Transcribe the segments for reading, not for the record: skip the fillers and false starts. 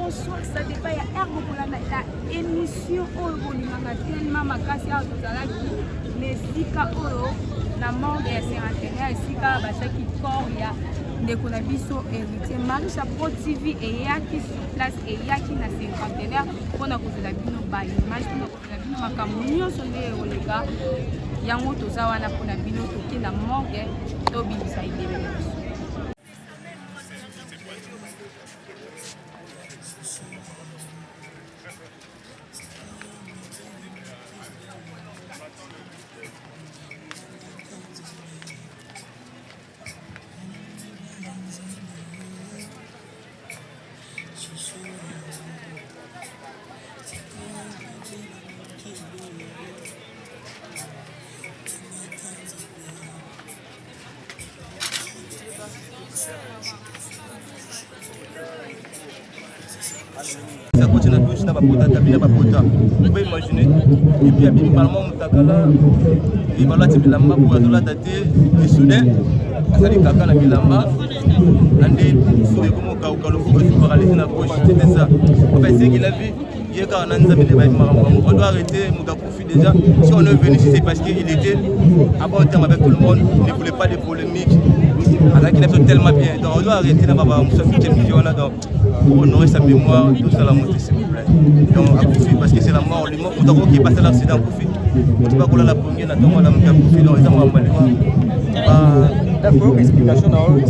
bonsoir, ça dépend ya ergo pour la émission Oro Nimanga tellement makasi à Tozalaki mais sika Oro na monde ya cinquantenaire sika bachaki corps ya ndeko na biso héritier Marisha Pro TV et yaki sur place et yaki na cinquantenaire pona kozela bino ba image pona kozela bino makambo nyonso nde olega yango toza wana pona bino tokinda morgue to bibisa idebe na biso. Ça continue à toucher dans ma pota, t'as ma pota. Vous pouvez imaginer. Et puis, il y a parlement Moutakala, il va là, tu la main pour la dater, et soudain, ça dit Kaka, la Milamba, l'année, sous les gommos, Kaukalo, il faut paralyser la gauche, c'était ça. En fait, c'est qu'il a vu. On doit arrêter Moukakoufi déjà. Si on est venu ici, c'est parce qu'il était à bon terme avec tout le monde. Il ne voulait pas de polémiques. Alors qu'il est tellement bien. Donc on doit arrêter là-bas pour honorer sa mémoire. Tout ça, la montée, s'il vous plaît. Donc à Koufi, parce que c'est la mort. Le mort qui est passé à l'accident à Koufi. On ne peut pas qu'on la poignée, on attend la Moukakoufi. Donc ils ont emballé. D'accord, explication dans le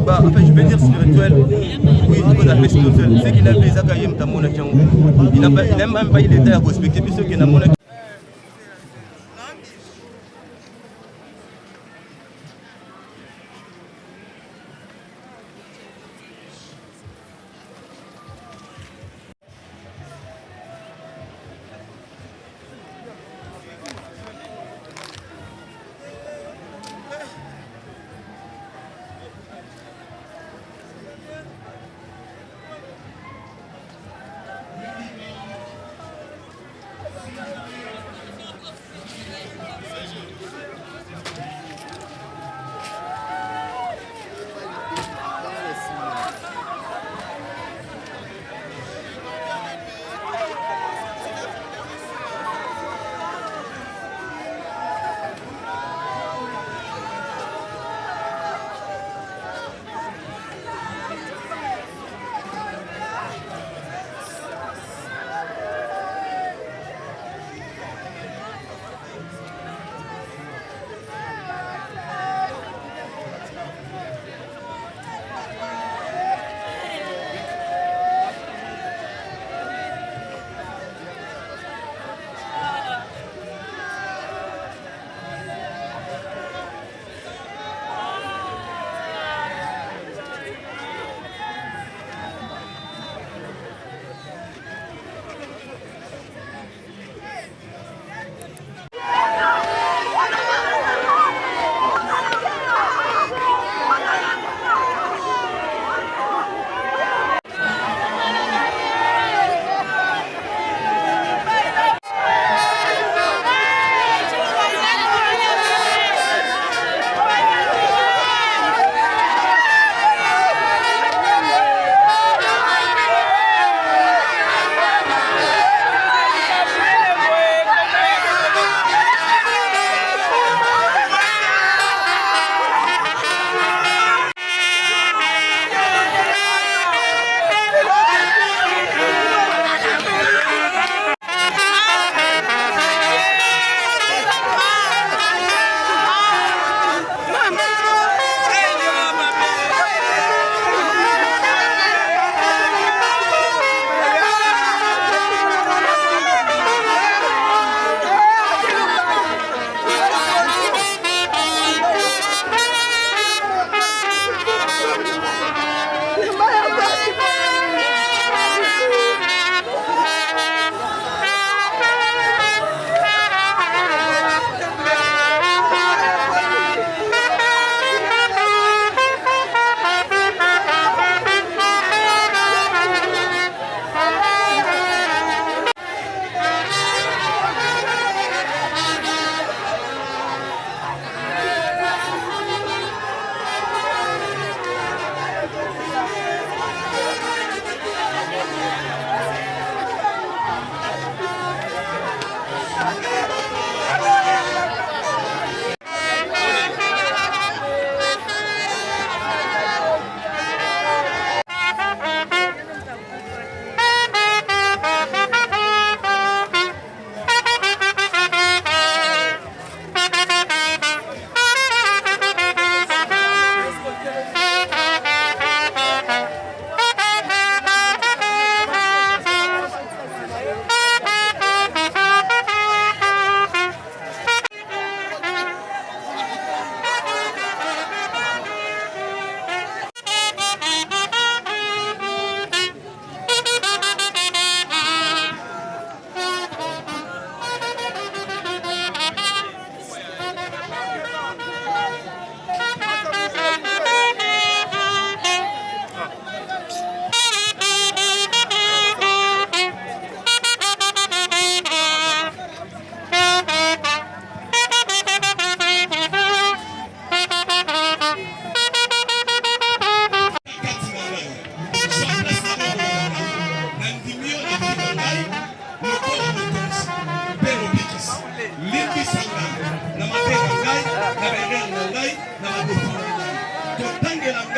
en fait, je vais dire spirituel. Oui, il faut appeler spirituel. C'est qu'il a fait Zakayem Tamona Django. Il n'a même pas eu l'état à respecter ceux qui n'ont pas.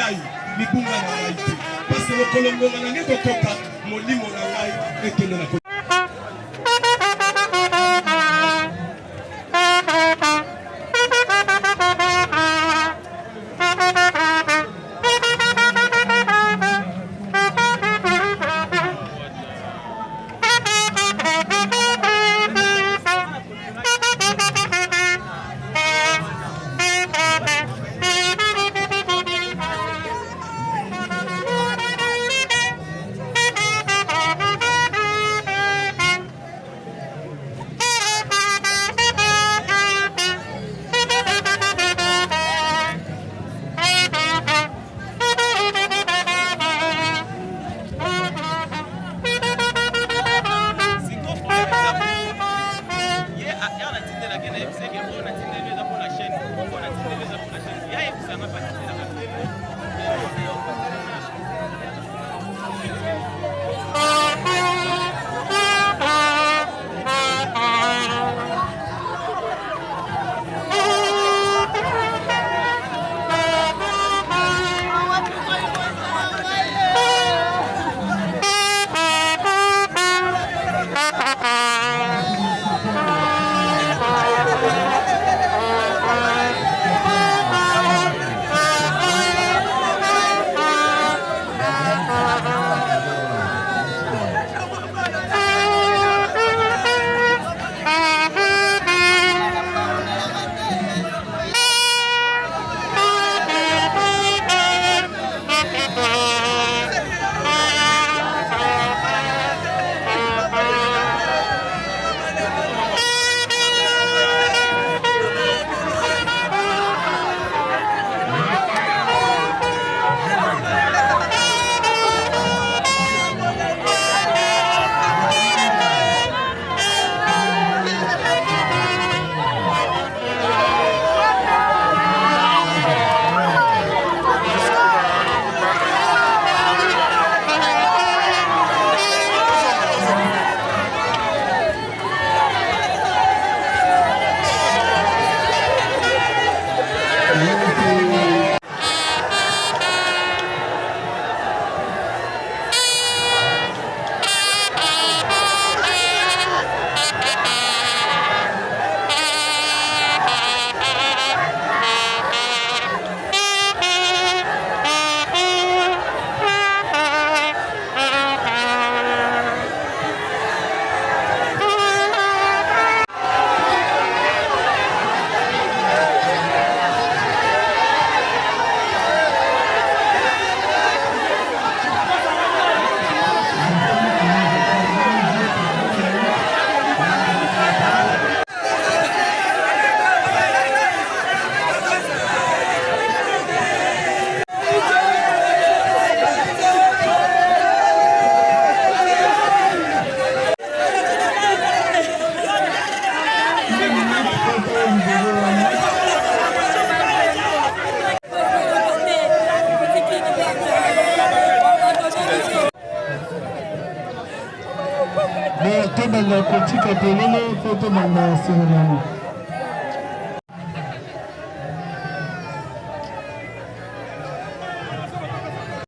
ngai libunga na ngai te parce que lokolongonga na ngai kokoka molimo na ngai ekende na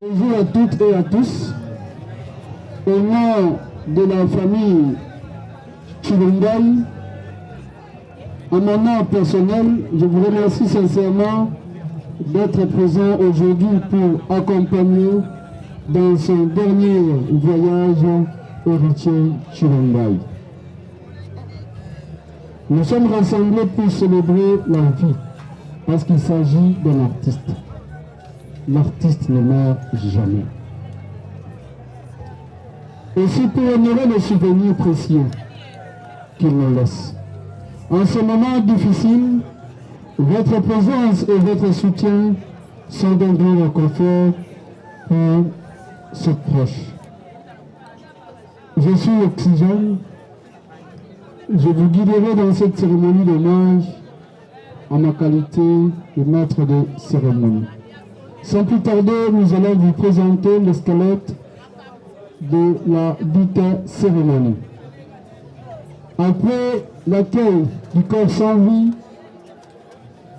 Bonjour à toutes et à tous. Au nom de la famille Chilongai, à mon nom personnel, je vous remercie sincèrement d'être présent aujourd'hui pour accompagner dans son dernier voyage héritier Chilongai. Nous sommes rassemblés pour célébrer la vie, parce qu'il s'agit d'un artiste. L'artiste ne meurt jamais. Et c'est pour honorer les souvenirs précieux qu'il nous laisse. En ce moment difficile, votre présence et votre soutien sont d'un grand réconfort pour ce proche. Je suis Oxygène. Je vous guiderai dans cette cérémonie d'hommage en ma qualité de maître de cérémonie. Sans plus tarder, nous allons vous présenter le squelette de la dite cérémonie. Après l'accueil du corps sans vie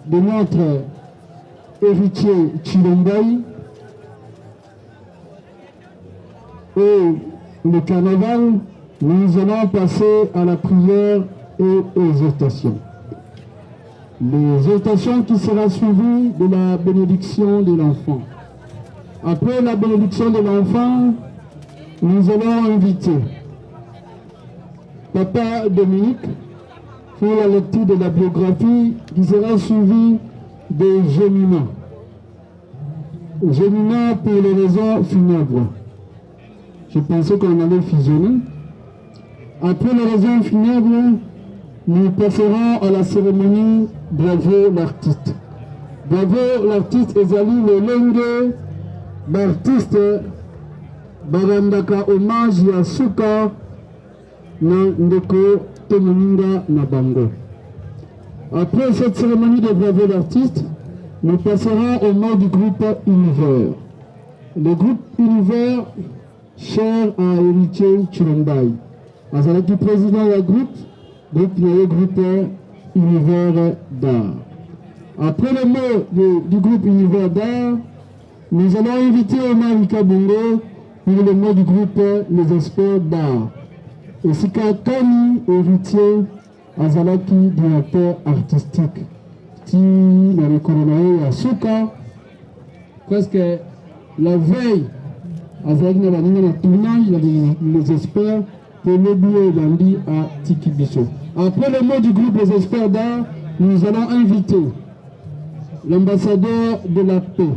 de notre héritier Chilongai, et le carnaval, nous allons passer à la prière et exhortation. L'exhortation qui sera suivie de la bénédiction de l'enfant. Après la bénédiction de l'enfant, nous allons inviter Papa Dominique pour la lecture de la biographie qui sera suivie de Gémina. Gémina pour les raisons funèbres. Je pensais qu'on allait fusionner. Après les raisons funèbres, nous passerons à la cérémonie Bravo l'artiste. Bravo l'artiste ezali le lenge d'artiste barandaka hommage ya suka na ndeko Temoninga na bango. Après cette cérémonie de bravo l'artiste, nous passerons au nom du groupe Univers. Le groupe Univers, cher à Héritier Chirombaï. Azalaki président du groupe Univers d'art. Après le mot du groupe Univers d'art, nous allons inviter Omar Kabungo pour le mot du groupe Les Experts d'art. Et Sika Kani, héritier, Azalaki, directeur artistique. Qui n'a reconnu à Souka, parce que la veille, Azalaki n'a pas de tournage, les experts, pour le billet d'Andi à Tikibiso. Après le mot du groupe Les Experts d'art, nous allons inviter l'ambassadeur de la paix,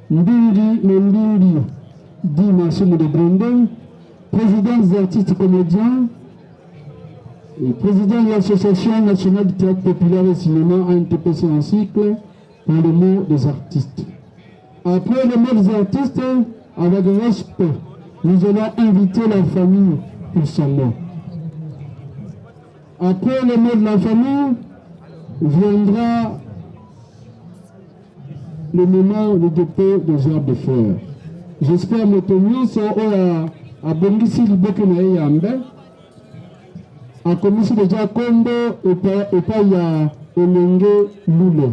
Mbindi Mbindi Dima Soumou de Brandon, président des artistes comédiens et président de l'Association nationale du théâtre populaire et cinéma ANTPC en cycle pour le mot des artistes. Après le mot des artistes, avec respect, nous allons inviter la famille pour son mot. Après le mot de la famille, viendra le moment de dépôt des heures de fleurs. J'espère que nous sommes à Bongisi Libokene Yambe. A commencé déjà Kombo et pas ya Elenge Lule.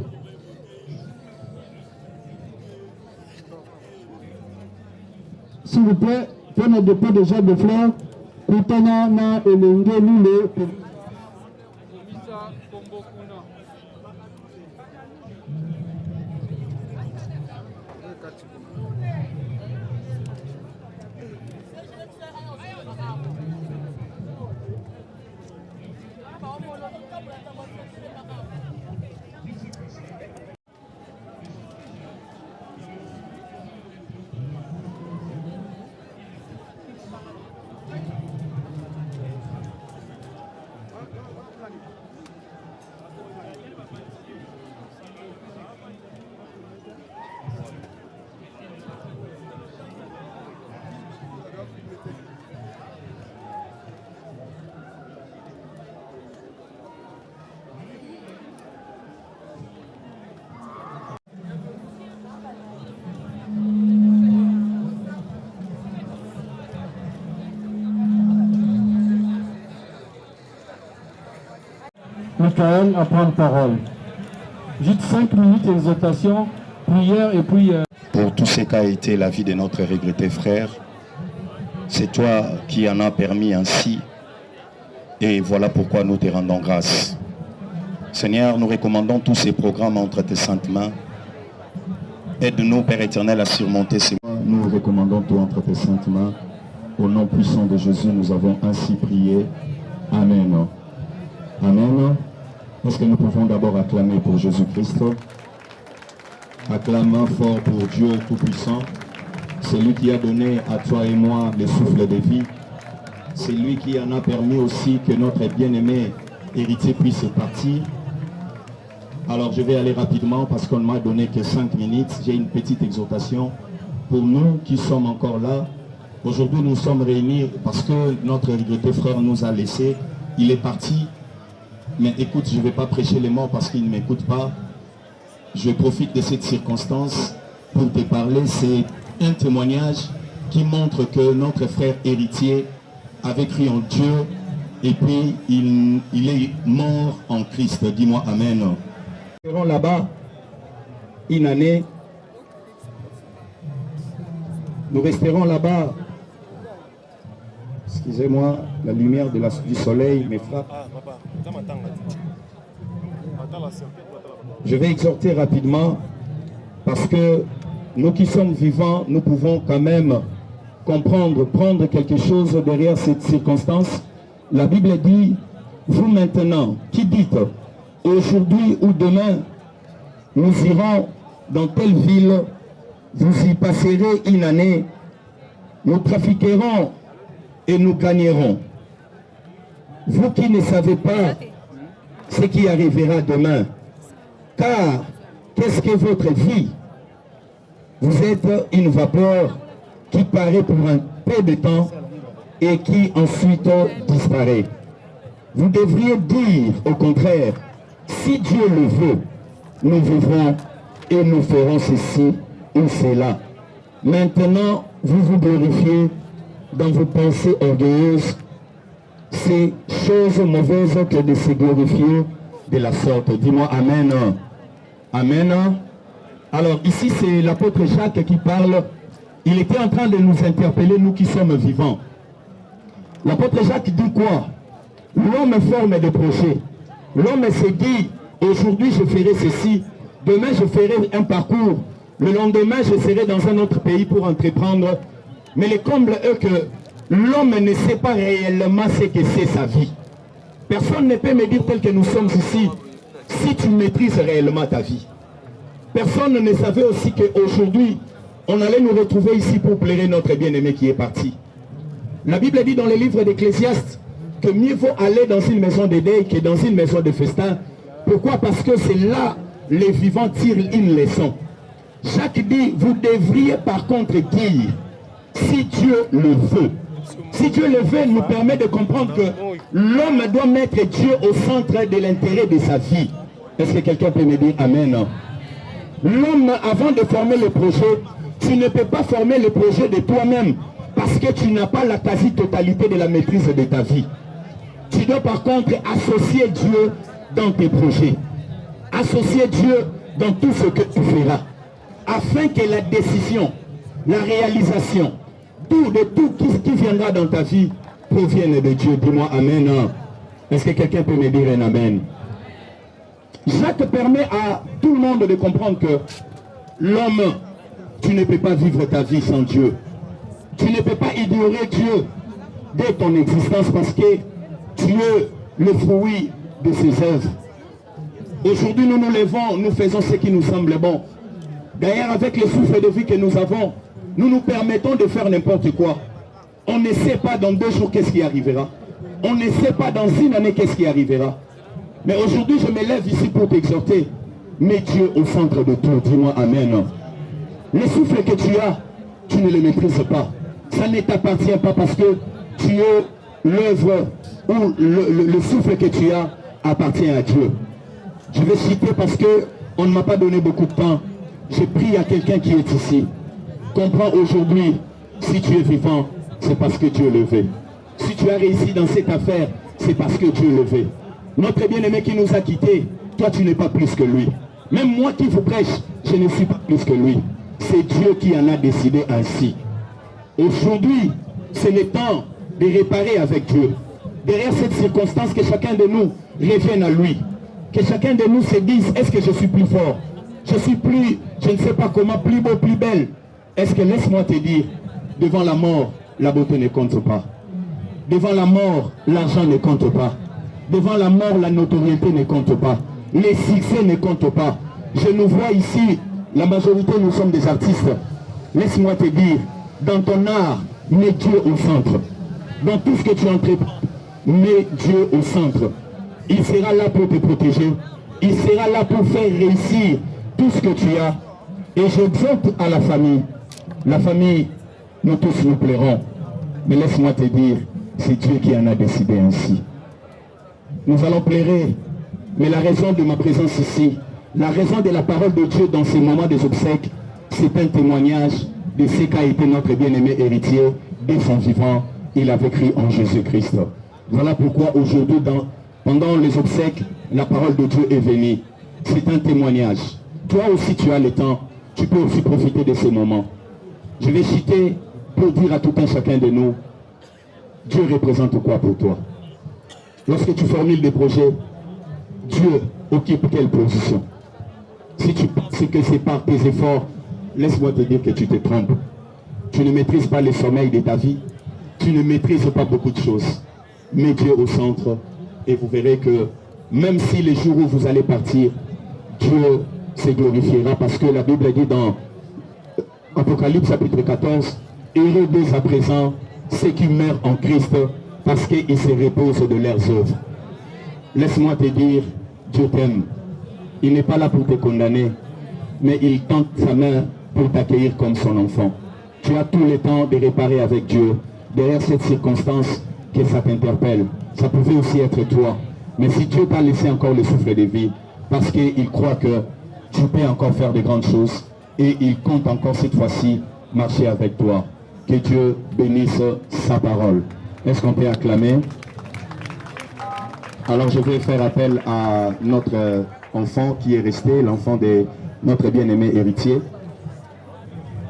S'il vous plaît, pour le dépôt déjà de fleurs, Koutana na Elenge Lule. Michael à prendre parole. Juste 5 minutes d'exhortation, prière et puis... Pour tout ce qu'a été la vie de notre regretté frère, c'est toi qui en as permis ainsi. Et voilà pourquoi nous te rendons grâce. Seigneur, nous recommandons tous ces programmes entre tes saintes mains. Aide-nous, Père éternel, à surmonter ces... Nous recommandons tout entre tes saintes mains. Au nom puissant de Jésus, nous avons ainsi prié. Amen. Amen. Est-ce que nous pouvons d'abord acclamer pour Jésus-Christ? Acclamons fort pour Dieu Tout-Puissant. C'est lui qui a donné à toi et moi le souffle de vie. C'est lui qui en a permis aussi que notre bien-aimé héritier puisse partir. Alors je vais aller rapidement parce qu'on ne m'a donné que 5 minutes. J'ai une petite exhortation pour nous qui sommes encore là. Aujourd'hui nous sommes réunis parce que notre regretté frère nous a laissés. Il est parti. Mais écoute, je ne vais pas prêcher les morts parce qu'ils ne m'écoutent pas. Je profite de cette circonstance pour te parler. C'est un témoignage qui montre que notre frère héritier avait cru en Dieu et puis il est mort en Christ. Dis-moi Amen. Nous serons là-bas une année. Nous resterons là-bas. Excusez-moi, la lumière du soleil me frappe. Je vais exhorter rapidement parce que nous qui sommes vivants, nous pouvons quand même comprendre, prendre quelque chose derrière cette circonstance. La Bible dit, vous maintenant, qui dites, aujourd'hui ou demain, nous irons dans telle ville, vous y passerez une année, nous trafiquerons et nous gagnerons. Vous qui ne savez pas ce qui arrivera demain, car qu'est-ce que votre vie? Vous êtes une vapeur qui paraît pour un peu de temps et qui ensuite disparaît. Vous devriez dire au contraire, si Dieu le veut, nous vivrons et nous ferons ceci ou cela. Maintenant, vous vous glorifiez dans vos pensées orgueilleuses. C'est chose mauvaise que de se glorifier de la sorte. Dis-moi Amen. Amen. Alors ici c'est l'apôtre Jacques qui parle. Il était en train de nous interpeller, nous qui sommes vivants. L'apôtre Jacques dit quoi? L'homme forme des projets. L'homme se dit, aujourd'hui je ferai ceci, demain je ferai un parcours, le lendemain je serai dans un autre pays pour entreprendre. Mais le comble est que l'homme ne sait pas réellement ce que c'est sa vie. Personne ne peut me dire tel que nous sommes ici, si tu maîtrises réellement ta vie. Personne ne savait aussi qu'aujourd'hui, on allait nous retrouver ici pour pleurer notre bien-aimé qui est parti. La Bible dit dans les livres d'Ecclésiaste que mieux vaut aller dans une maison de deuil que dans une maison de festin. Pourquoi? Parce que c'est là les vivants tirent une leçon. Jacques dit, vous devriez par contre dire, si Dieu le veut. Si Dieu le veut, nous permet de comprendre que l'homme doit mettre Dieu au centre de l'intérêt de sa vie. Est-ce que quelqu'un peut me dire Amen? L'homme, avant de former le projet, tu ne peux pas former le projet de toi-même parce que tu n'as pas la quasi-totalité de la maîtrise de ta vie. Tu dois par contre associer Dieu dans tes projets. Associer Dieu dans tout ce que tu feras. Afin que la décision, la réalisation, de tout qui viendra dans ta vie provienne de Dieu. Dis-moi Amen. Est-ce que quelqu'un peut me dire un Amen? Jacques permet à tout le monde de comprendre que l'homme, tu ne peux pas vivre ta vie sans Dieu. Tu ne peux pas ignorer Dieu dès ton existence parce que tu es le fruit de ses œuvres. Aujourd'hui, nous nous levons, nous faisons ce qui nous semble bon. D'ailleurs, avec le souffle de vie que nous avons, nous nous permettons de faire n'importe quoi. On ne sait pas dans 2 jours qu'est-ce qui arrivera. On ne sait pas dans une année qu'est-ce qui arrivera. Mais aujourd'hui, je me lève ici pour t'exhorter. Mets Dieu au centre de tout. Dis-moi Amen. Le souffle que tu as, tu ne le maîtrises pas. Ça ne t'appartient pas parce que tu es l'œuvre ou le souffle que tu as appartient à Dieu. Je vais citer parce que on ne m'a pas donné beaucoup de temps. J'ai pris à quelqu'un qui est ici. Comprends aujourd'hui, si tu es vivant, c'est parce que Dieu le veut. Si tu as réussi dans cette affaire, c'est parce que Dieu le veut. Notre bien-aimé qui nous a quittés, toi tu n'es pas plus que lui. Même moi qui vous prêche, je ne suis pas plus que lui. C'est Dieu qui en a décidé ainsi. Aujourd'hui, c'est le temps de réparer avec Dieu. Derrière cette circonstance, que chacun de nous revienne à lui. Que chacun de nous se dise, est-ce que je suis plus fort? Je suis plus, je ne sais pas comment, plus beau, plus belle. Est-ce que, laisse-moi te dire, devant la mort, la beauté ne compte pas. Devant la mort, l'argent ne compte pas. Devant la mort, la notoriété ne compte pas. Les succès ne comptent pas. Je nous vois ici, la majorité nous sommes des artistes. Laisse-moi te dire, dans ton art, mets Dieu au centre. Dans tout ce que tu entreprends, mets Dieu au centre. Il sera là pour te protéger. Il sera là pour faire réussir tout ce que tu as. Et j'exhorte à la famille. La famille, nous tous nous plairons. Mais laisse-moi te dire, c'est Dieu qui en a décidé ainsi. Nous allons pleurer. Mais la raison de ma présence ici, la raison de la parole de Dieu dans ces moments des obsèques, c'est un témoignage de ce qu'a été notre bien-aimé héritier. Dès son vivant, il avait cru en Jésus-Christ. Voilà pourquoi aujourd'hui, pendant les obsèques, la parole de Dieu est venue. C'est un témoignage. Toi aussi, tu as le temps. Tu peux aussi profiter de ces moments. Je vais citer pour dire à tout un chacun de nous, Dieu représente quoi pour toi? Lorsque tu formules des projets, Dieu occupe quelle position? Si tu penses que c'est par tes efforts, laisse-moi te dire que tu te trompes. Tu ne maîtrises pas le sommeil de ta vie. Tu ne maîtrises pas beaucoup de choses. Mets Dieu au centre et vous verrez que même si les jours où vous allez partir, Dieu se glorifiera parce que la Bible dit dans Apocalypse chapitre 14, heureux dès à présent ceux qui meurent en Christ parce qu'ils se reposent de leurs œuvres. Laisse-moi te dire, Dieu t'aime. Il n'est pas là pour te condamner, mais il tente sa main pour t'accueillir comme son enfant. Tu as tout le temps de réparer avec Dieu. Derrière cette circonstance, que ça t'interpelle. Ça pouvait aussi être toi. Mais si Dieu t'a laissé encore le souffle de vie, parce qu'il croit que tu peux encore faire de grandes choses, et il compte encore cette fois-ci marcher avec toi. Que Dieu bénisse sa parole. Est-ce qu'on peut acclamer? Alors je vais faire appel à notre enfant qui est resté, l'enfant de notre bien-aimé héritier.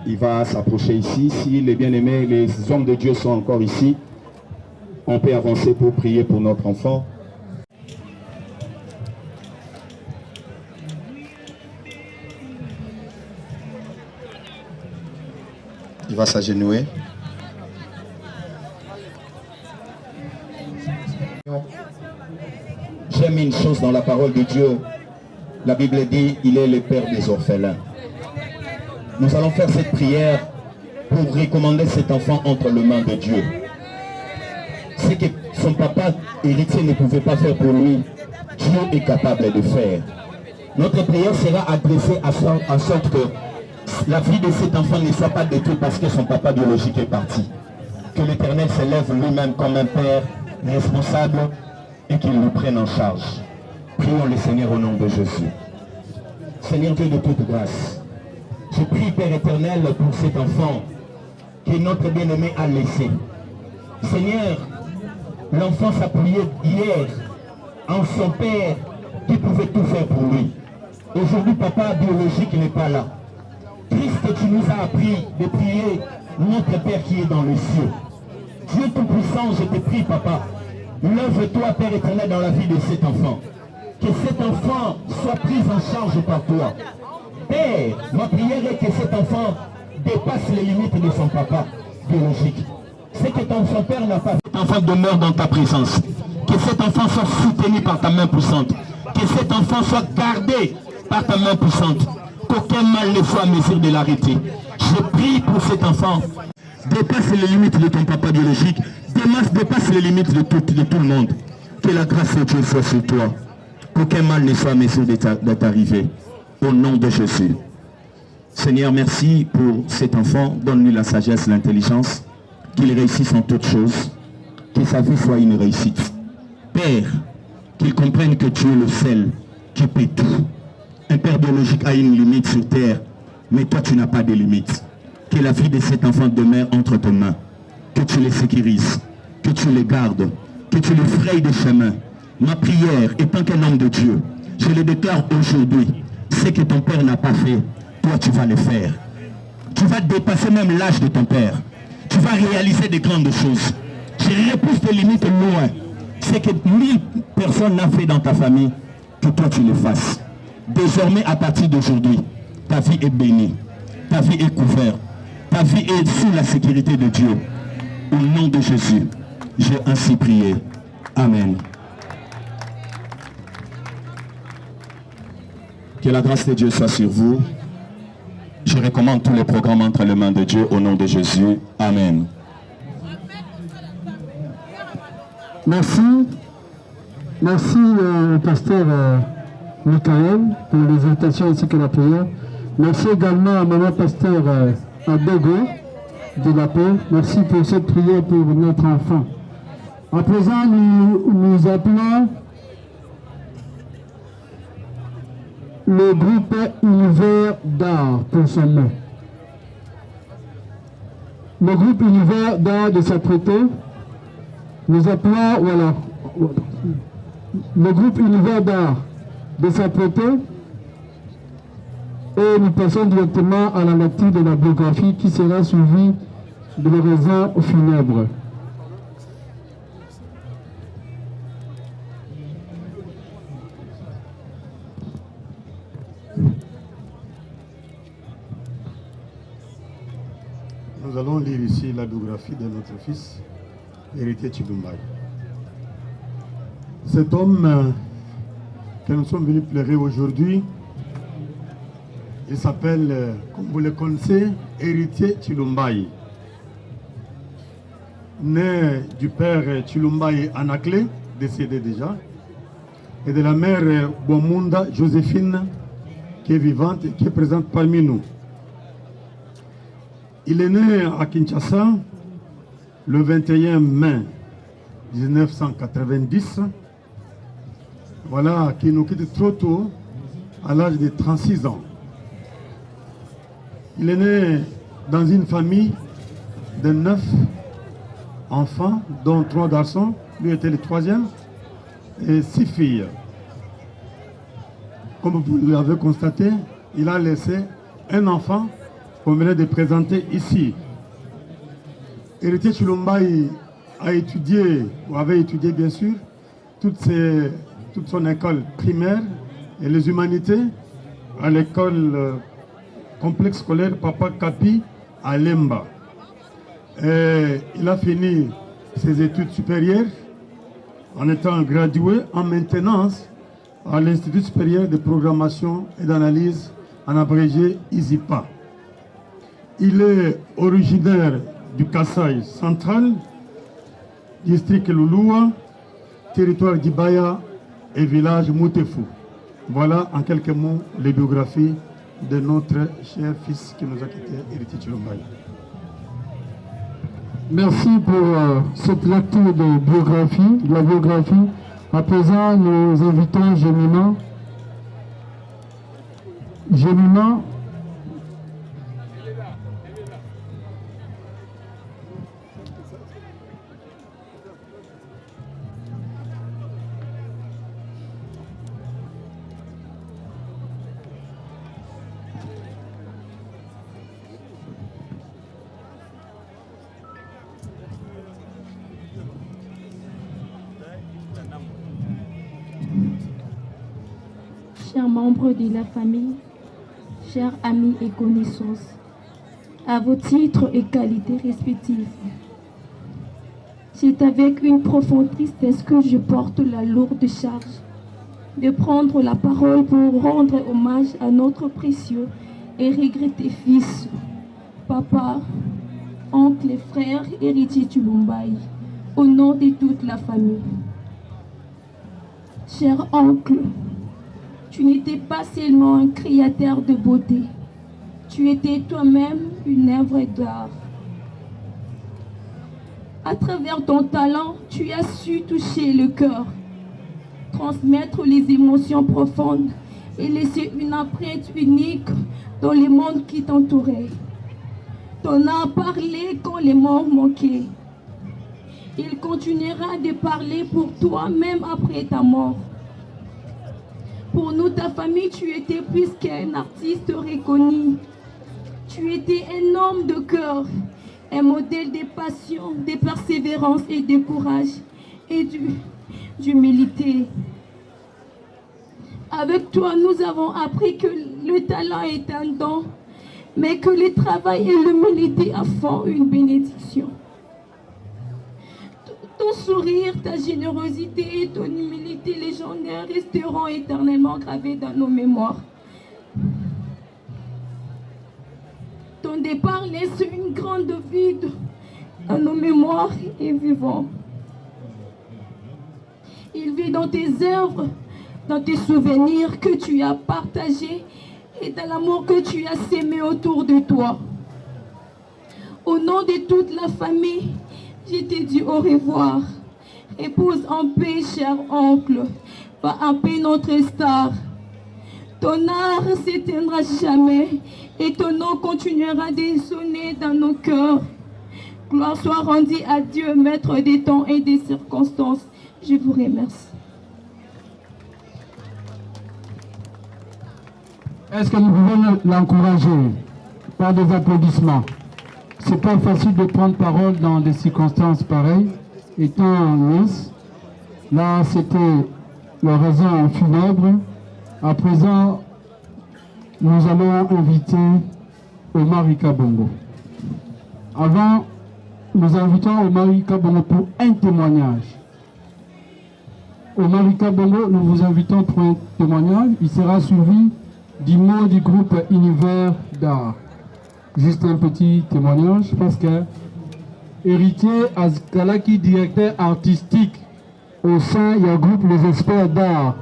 Il va s'approcher ici. Si les bien-aimés, les hommes de Dieu sont encore ici, on peut avancer pour prier pour notre enfant. Il va s'agenouiller. J'aime une chose dans la parole de Dieu. La Bible dit, il est le père des orphelins. Nous allons faire cette prière pour recommander cet enfant entre les mains de Dieu. Ce que son papa héritier ne pouvait pas faire pour lui, Dieu est capable de faire. Notre prière sera adressée en sorte que la vie de cet enfant ne soit pas détruite parce que son papa biologique est parti. Que l'Éternel s'élève lui-même comme un père responsable et qu'il nous prenne en charge. Prions le Seigneur au nom de Jésus. Seigneur Dieu de toute grâce, je prie Père éternel pour cet enfant que notre bien-aimé a laissé. Seigneur, l'enfant s'appuyait hier en son père qui pouvait tout faire pour lui. Aujourd'hui, papa biologique n'est pas là. Christ, tu nous as appris de prier notre Père qui est dans les cieux. Dieu Tout-Puissant, je te prie, papa, lève-toi, Père éternel, dans la vie de cet enfant. Que cet enfant soit pris en charge par toi. Père, ma prière est que cet enfant dépasse les limites de son papa biologique. C'est que son père n'a pas fait. Cet enfant demeure dans ta présence. Que cet enfant soit soutenu par ta main puissante. Que cet enfant soit gardé par ta main puissante. Qu'aucun mal ne soit à mesure de l'arrêter. Je prie pour cet enfant. Dépasse les limites de ton papa biologique. Dépasse les limites de tout le monde. Que la grâce de Dieu soit sur toi. Qu'aucun mal ne soit à mesure de t'arriver. Au nom de Jésus. Seigneur, merci pour cet enfant. Donne-lui la sagesse, l'intelligence. Qu'il réussisse en toutes choses. Que sa vie soit une réussite. Père, qu'il comprenne que tu es le seul qui peut tout. Un père biologique a une limite sur terre, mais toi tu n'as pas de limite. Que la vie de cet enfant demeure entre tes mains. Que tu les sécurises, que tu les gardes, que tu les frayes des chemins. Ma prière, étant qu'un homme de Dieu, je le déclare aujourd'hui. Ce que ton père n'a pas fait, toi tu vas le faire. Tu vas dépasser même l'âge de ton père. Tu vas réaliser de grandes choses. Je repousse tes limites loin. Ce que 1000 personnes n'ont fait dans ta famille, que toi tu le fasses. Désormais, à partir d'aujourd'hui, ta vie est bénie. Ta vie est couverte. Ta vie est sous la sécurité de Dieu. Au nom de Jésus, j'ai ainsi prié. Amen. Que la grâce de Dieu soit sur vous. Je recommande tous les programmes entre les mains de Dieu au nom de Jésus. Amen. Merci. Merci au pasteur Michael pour les invitations ainsi que la prière. Merci également à maman pasteur Abego de la paix. Merci pour cette prière pour notre enfant. À présent, nous appelons le groupe Univers d'art pour son nom. Le groupe Univers d'art de s'apprêter. Nous appelons, voilà, le groupe Univers d'art de s'apprêter Et nous passons directement à la lecture de la biographie qui sera suivie de l'oraison funèbre. Nous allons lire ici la biographie de notre fils, Héritier Tshilumbayi. Cet homme que nous sommes venus pleurer aujourd'hui, il s'appelle, comme vous le connaissez, Héritier Tshilumbayi. Né du père Tshilumbayi Anaclé, décédé déjà, et de la mère Boamunda Joséphine, qui est vivante et qui est présente parmi nous. Il est né à Kinshasa le 21 mai 1990. Voilà, qui nous quitte trop tôt, à l'âge de 36 ans. Il est né dans une famille de 9 enfants, dont 3 garçons. Lui était le 3e, et 6 filles. Comme vous l'avez constaté, il a laissé un enfant qu'on venait de présenter ici. Héritier Tshilumbayi a étudié, ou avait étudié bien sûr, toute son école primaire et les humanités à l'école complexe scolaire Papa Kapi à Lemba. Et il a fini ses études supérieures en étant gradué en maintenance à l'Institut supérieur de programmation et d'analyse, en abrégé ISIPA. Il est originaire du Kasaï central, district Lulua, territoire d'Ibaya et village Moutefu. Voilà en quelques mots les biographies de notre cher fils qui nous a quitté, Héritier Tshilumbayi. Merci pour cette lecture de biographie, de la biographie. À présent, nous invitons Jemima. Jemima. Chers membres de la famille, chers amis et connaissances, à vos titres et qualités respectives, c'est avec une profonde tristesse que je porte la lourde charge de prendre la parole pour rendre hommage à notre précieux et regretté fils, papa, oncle et frère Héritier Tshilumbayi, au nom de toute la famille. Cher oncle, tu n'étais pas seulement un créateur de beauté, tu étais toi-même une œuvre d'art. À travers ton talent, tu as su toucher le cœur, transmettre les émotions profondes et laisser une empreinte unique dans le monde qui t'entourait. Ton art parlait quand les morts manquaient. Il continuera de parler pour toi même après ta mort. Pour nous, ta famille, tu étais plus qu'un artiste reconnu. Tu étais un homme de cœur, un modèle de passion, de persévérance et de courage et d'humilité. Avec toi, nous avons appris que le talent est un don, mais que le travail et l'humilité font une bénédiction. Ton sourire, ta générosité et ton humilité légendaire resteront éternellement gravés dans nos mémoires. Ton départ laisse une grande vide dans nos mémoires et vivants. Il vit dans tes œuvres, dans tes souvenirs que tu as partagés et dans l'amour que tu as sémé autour de toi. Au nom de toute la famille, je te dis au revoir. Repose en paix, cher oncle. Va en paix, notre star. Ton art ne s'éteindra jamais et ton nom continuera de sonner dans nos cœurs. Gloire soit rendue à Dieu, maître des temps et des circonstances. Je vous remercie. Est-ce que nous pouvons l'encourager par des applaudissements? C'est pas facile de prendre parole dans des circonstances pareilles, étant en Nice. Là, c'était l'oraison funèbre. À présent, nous allons inviter Omar Kabongo. Avant, nous invitons Omar Kabongo pour un témoignage. Omar Kabongo, nous vous invitons pour un témoignage. Il sera suivi du mot du groupe Univers d'Art. Juste un petit témoignage parce que héritier Azkalaki, directeur artistique au sein du groupe Les Experts d'Art,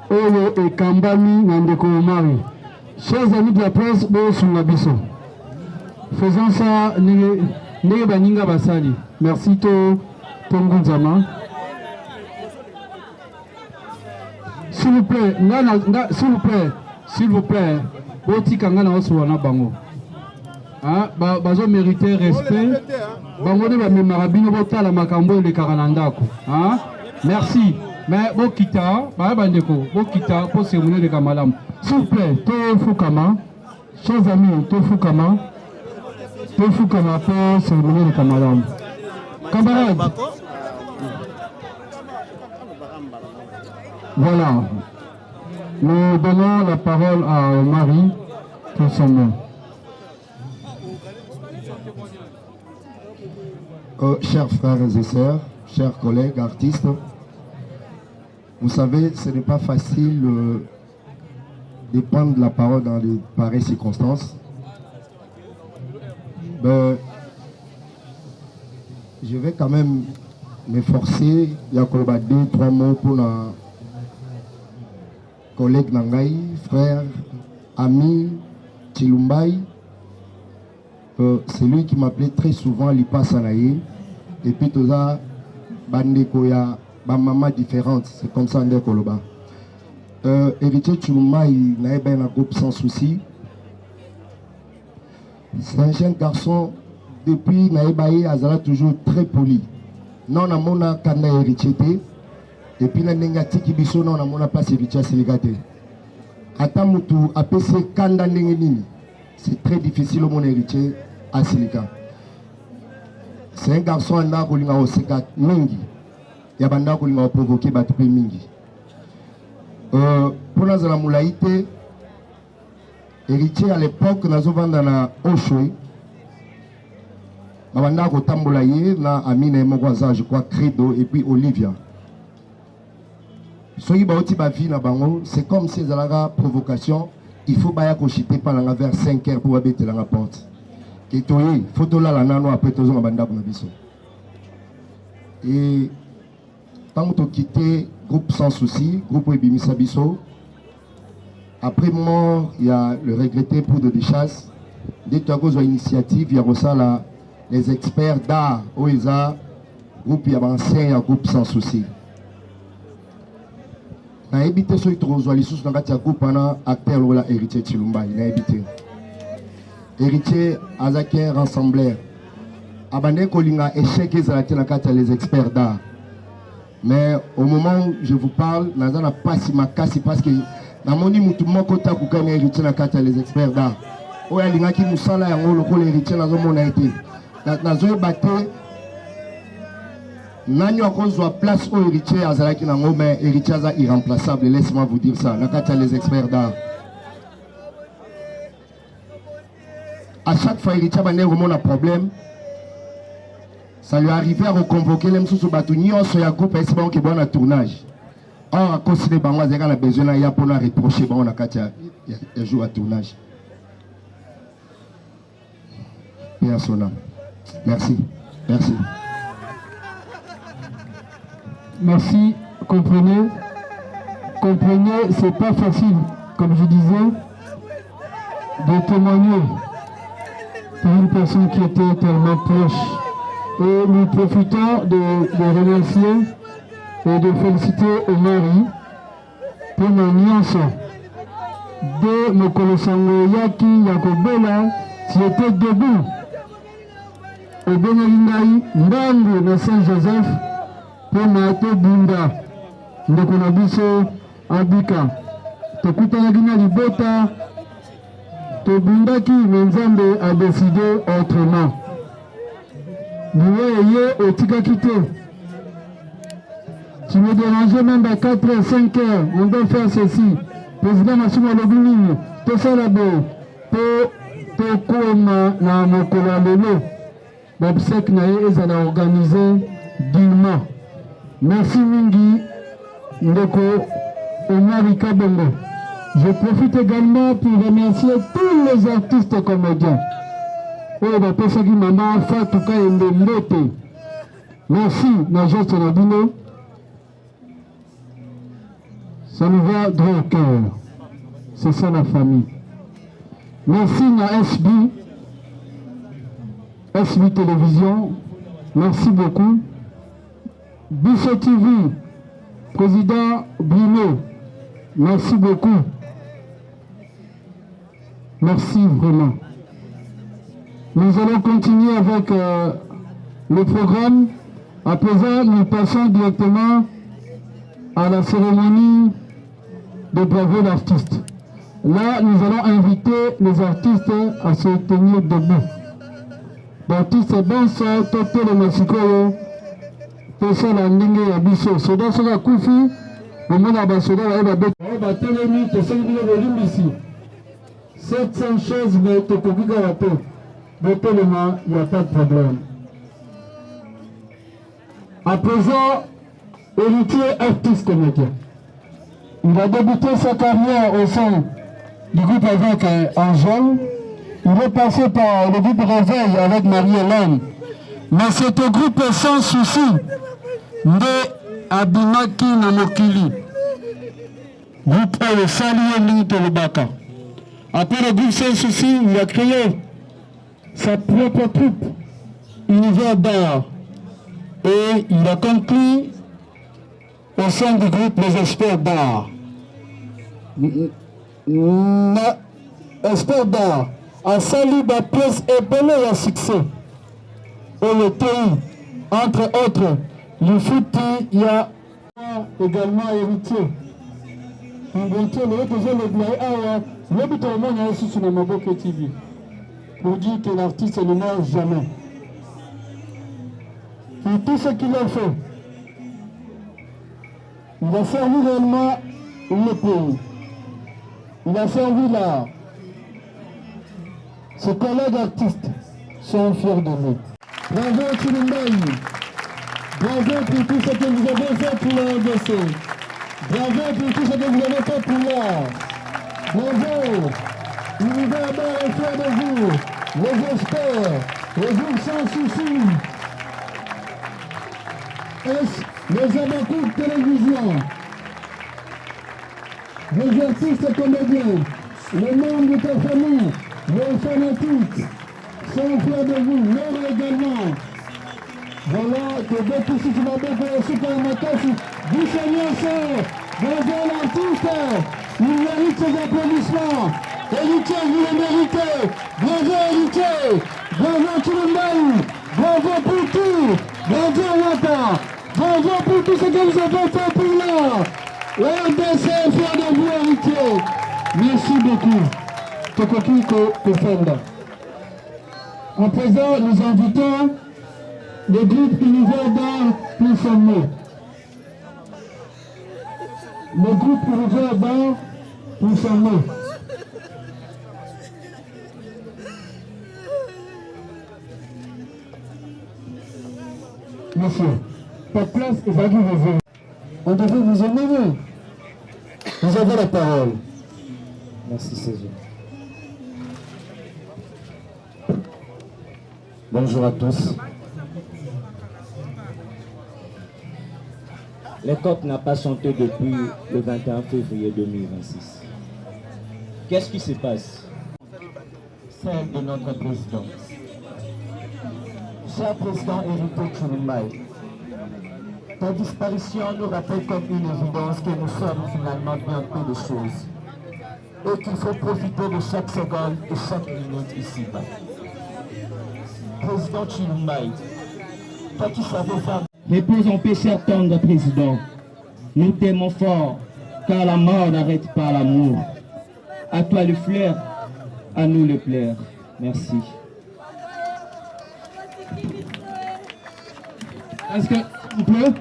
Oyo et Kambami Nandeko Omari. Chers amis de la presse, faisons ça, Baninga Basali. Merci Tongunzama. S'il vous plaît, s'il vous plaît, Boti Kangana Oswana Bango. Bazo mériter respect. Bango ne va me marabino bota la makambo le karanandako. Merci. Mais Bokita, Bokita, pour cérémonie de Kamalam. S'il vous plaît, Tofukama, chers amis, Tofukama, pour cérémonie de Kamalam. Camarades. Voilà. Nous donnons la parole à Marie pour son nom. Chers frères et sœurs, chers collègues, artistes, vous savez, ce n'est pas facile de prendre la parole dans de pareilles circonstances. Je vais quand même m'efforcer. Il y a 2-3 mots pour nos collègues Nangaï, frères, amis, Chilumbai. C'est lui qui m'appelait très souvent Lipa Sanaye. Et puis tout ça, Bandekoya, maman différente, c'est comme ça Ande Koloba. Héritier Chilumbai, il n'a pas un groupe sans souci. C'est un jeune garçon, depuis Naïbaï, Azala toujours très poli. Non, on a mon kanda héritier. Et puis, on a Biso, non, on a place héritier Sélégaté. Atamutu, APC Kanda Nengenini. C'est très difficile au mon héritier à Séléga. C'est un garçon qui a oseka mingi. Il y a banda qui a provoqué Batupé mingi. Pour nous, la moulaïté, héritier à l'époque, nous avons vendu dans Oshwe. Nous avons tambolaye na Amine Mogwaza, je crois, Credo, et puis Olivia. C'est comme si ils avaient une provocation. Il faut que pendant vers 5 heures pour habiter la porte. Et il faut que la nano après tout le monde. Et tant que quitté groupe sans souci, groupe Ebimisa Bisso. Après mort, il y a le regretté pour de chasse. Dès que tu as une initiative, il y a ça là, les experts d'art, OESA, groupe il y a un groupe sans souci. Na évité ceux qui trouvent les sous dans le groupe pendant acteur ou la héritier Chilumba, il a évité. Héritier Azaké rassembleur. Abandé Kolinga échec et zalaté na kata les experts d'art. Mais au moment où je vous parle, Nazana pas si ma casse parce que na moni mutu moko ta kukana héritier na kata les experts d'art. Oya linga ki musala yango lokolo héritier nazo mona été. Nazo baté Nani a kozwa place au héritier Azalaki nango, mais héritier Aza irremplaçable, laissez-moi vous dire ça. Nakata les experts d'art. À chaque fois, héritier Bané remonte un problème. Ça lui arrivait à reconvoquer les sous Batouni, on se y a groupe et c'est bon qui bon à tournage. Or, à cause des banques, il a besoin de pour reprocher, bon, il joue à tournage. Personnel. Merci. Merci. Merci, comprenez, c'est pas facile, comme je disais, de témoigner pour une personne qui était tellement proche. Et nous profitons de remercier et de féliciter Omari pour nos nuances de nos Kolosango Yaki Yakobela, qui était debout au Benalingaï, Ndango de Saint-Joseph, pour Nato Bunda, Ndekonabiso Abika. Tokutana Gina Libota, Tobundaki, mais Nzambe a décidé autrement. Nous au Tika quitté. Tu me dérangeais même à 4h, 5h, on doit faire ceci. Président Massimo Lobini, tout ça là-bas, pour Koma na Mokola Lelo, Babsek Nae, ils ont organisé dignement. Merci Mingi, Ndeko, Omar Kabongo. Je profite également pour remercier tous les artistes comédiens. Oh, bah, pour ça qui maman, Fatouka et Mbote. Merci, Najos Tonabino. Ça nous va droit au cœur. C'est ça la famille. Merci à SB Télévision. Merci beaucoup. Bissot TV, Président Bruno. Merci beaucoup. Merci vraiment. Nous allons continuer avec le programme. À présent, nous passons directement à la cérémonie de bravo l'artiste. Là, nous allons inviter les artistes à se tenir debout. L'artiste Banso, Toto le Mexico, Tosa la Ndingue Yabiso, Soda Soda Koufi, le monde à Basoda, va Télémi, Tosa le volume ici. 700 choses, mais Tokogiga Rato. Mais tellement, il n'y a pas de problème. À présent, héritier artiste comédien. Il a débuté sa carrière au sein du groupe avec Angèle. Il est passé par le groupe Réveil avec Marie-Hélène. Mais c'est au groupe Sans Souci de Abimaki Namokili. Groupe le Salieli Tolobaka. Après le groupe Sans Souci, il a créé sa propre troupe, Univers d'art. Et il a conclu au sein du groupe Les Experts d'art. Experts d'art a salué la pièce et belé à succès. Et le pays, entre autres, le foot, il y a également héritier. Pour dire que l'artiste ne meurt jamais. Pour tout ce qu'il a fait, il a servi réellement le pays. Il a servi l'art. Ses collègues artistes sont fiers de lui. Bravo Chilumbaï. Bravo pour tout ce que vous avez fait pour la RDC. Bravo pour tout ce que vous avez fait pour l'art. Bravo. L'univers d'art est fier de vous. Les experts, les jours sans souci. Les amateurs de télévision, les artistes comédiens, les membres de ta famille, les fanatiques, sont fiers de vous, l'heure également. Voilà, que depuis si tu vas bien faire aussi par ma casse, du Seigneur sort, bravo l'artiste, il mérite ses applaudissements. Héritier, vous le méritez. Bravo héritier, bravo Chilumbaï, bravo pour tout, bravo Wata. Bravo pour tout ce que vous avez fait pour l'art. RDC est fier de vous, héritier. Merci beaucoup. Tokoki Kofenda. En présent, nous invitons le groupe Univers d'art plus sommet. Le groupe Univers d'art plus sommet. Monsieur. Pas de place, on devait vous emmener. Vous avez la parole. Merci César. Bonjour à tous. Les coqs n'ont pas chanté depuis le 21 février 2026. Qu'est-ce qui se passe? Celle de notre président. Cher président Héritier Chilumbaï, ta disparition nous rappelle comme une évidence que nous sommes finalement bien peu de choses et qu'il faut profiter de chaque seconde et chaque minute ici-bas. Président Chilumbaï, toi qui savais faire... Repose en paix, cher tendre président. Nous t'aimons fort, car la mort n'arrête pas l'amour. À toi le fleur, à nous le plaire. Merci. Est-ce que, s'il vous plaît,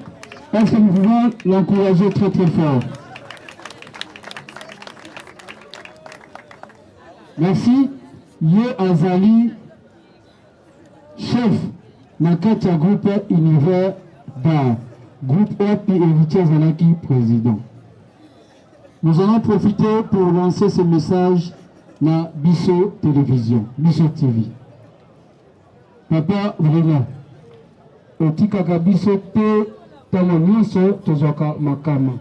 est-ce que nous pouvons l'encourager très très fort? Merci. Ye Azali, chef Nakatia groupe univers d'art, groupe RP Héritier Zalaki, président. Nous allons profiter pour lancer ce message na Bisso Télévision, Bisso TV. Papa, vraiment, otikaka biso te tango nyonso tozwaka makama.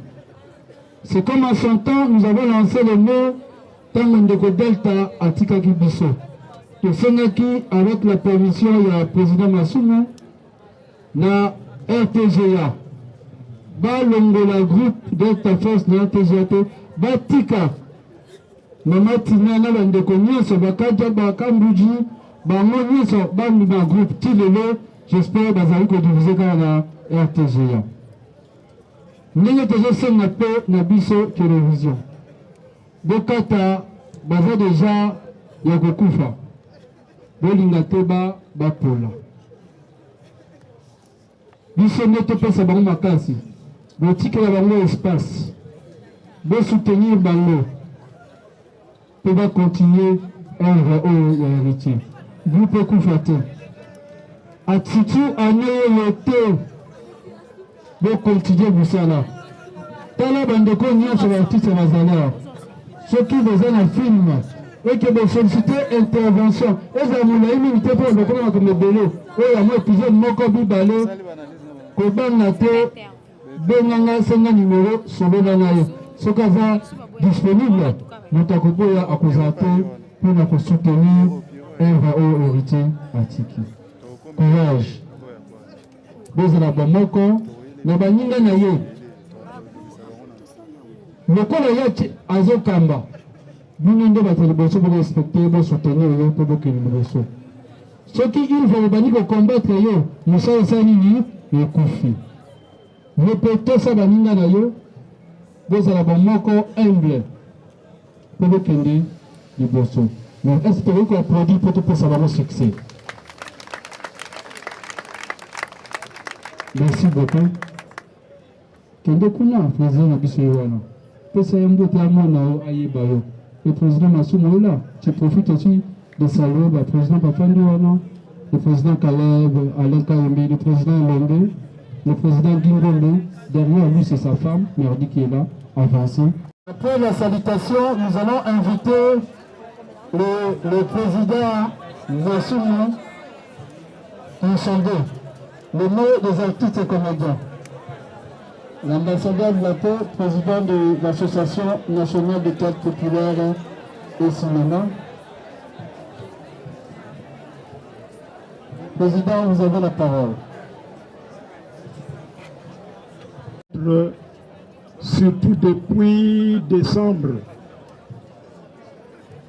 C'est comme en chantant, nous avons lancé le mot tango ndeko Delta atikaki biso. Tosengaki avec la permission du président Masumu na RTGA. Balongola groupe Delta Force na RTGA te batika mama tina na bandeko nyonso bakaja bakambuji bango nyonso bandi na groupe tilelo. J'espère bazali kodiviser kaka na RTGA. Ndenge tozosenga mpe na biso télévision bokata baza deja ya kokufa bolinga te bapola biso nde topesa bango makasi botikela bango espace bosoutenir bango mpe bakontinue œuvre oyo ya héritier groupe ekufa te atitu aneyo te bokontinue busala tala bandeko nyonso baartiste bazala soki boza na film eke bosolicite intervention ezala molai mingi te mpo bokomaka mebele oyo yango épisode moko bibale kobanga te benganga senga numero sololanga ye soki aza disponible moto akoboya akozala te mpona kosoutenir œuvre oyo héritier atiki. Courage bozala bamoko na baninga na ye lokola ye azokamba bino nde bato liboso borespecte bosoutenir yo mpe bokende liboso soki une fois bobandi kokombattre yo mosala esala nini ekufi yo mpe tosa baninga na yo bozala bamoko humble mpe bokende liboso mais est-ce que tokoki koaplaudi mpo topesa bango succès? Merci beaucoup. Kende kuna président na biso wana pesa ya mbote ya mwana o ayeba yo. Le président Masumu là, tu profites aussi de saluer le président Papandi wana, le président Caleb, Alain Kayembe, le président Lombe, le président Gingombe. Derrière lui c'est sa femme, Merdi qui est là, avancé. Après la salutation, nous allons inviter le président Masumu pour sonder le mot des artistes et comédiens. L'ambassadeur de la paix, président de l'Association nationale de théâtre populaire et cinéma. Président, vous avez la parole. Surtout depuis décembre,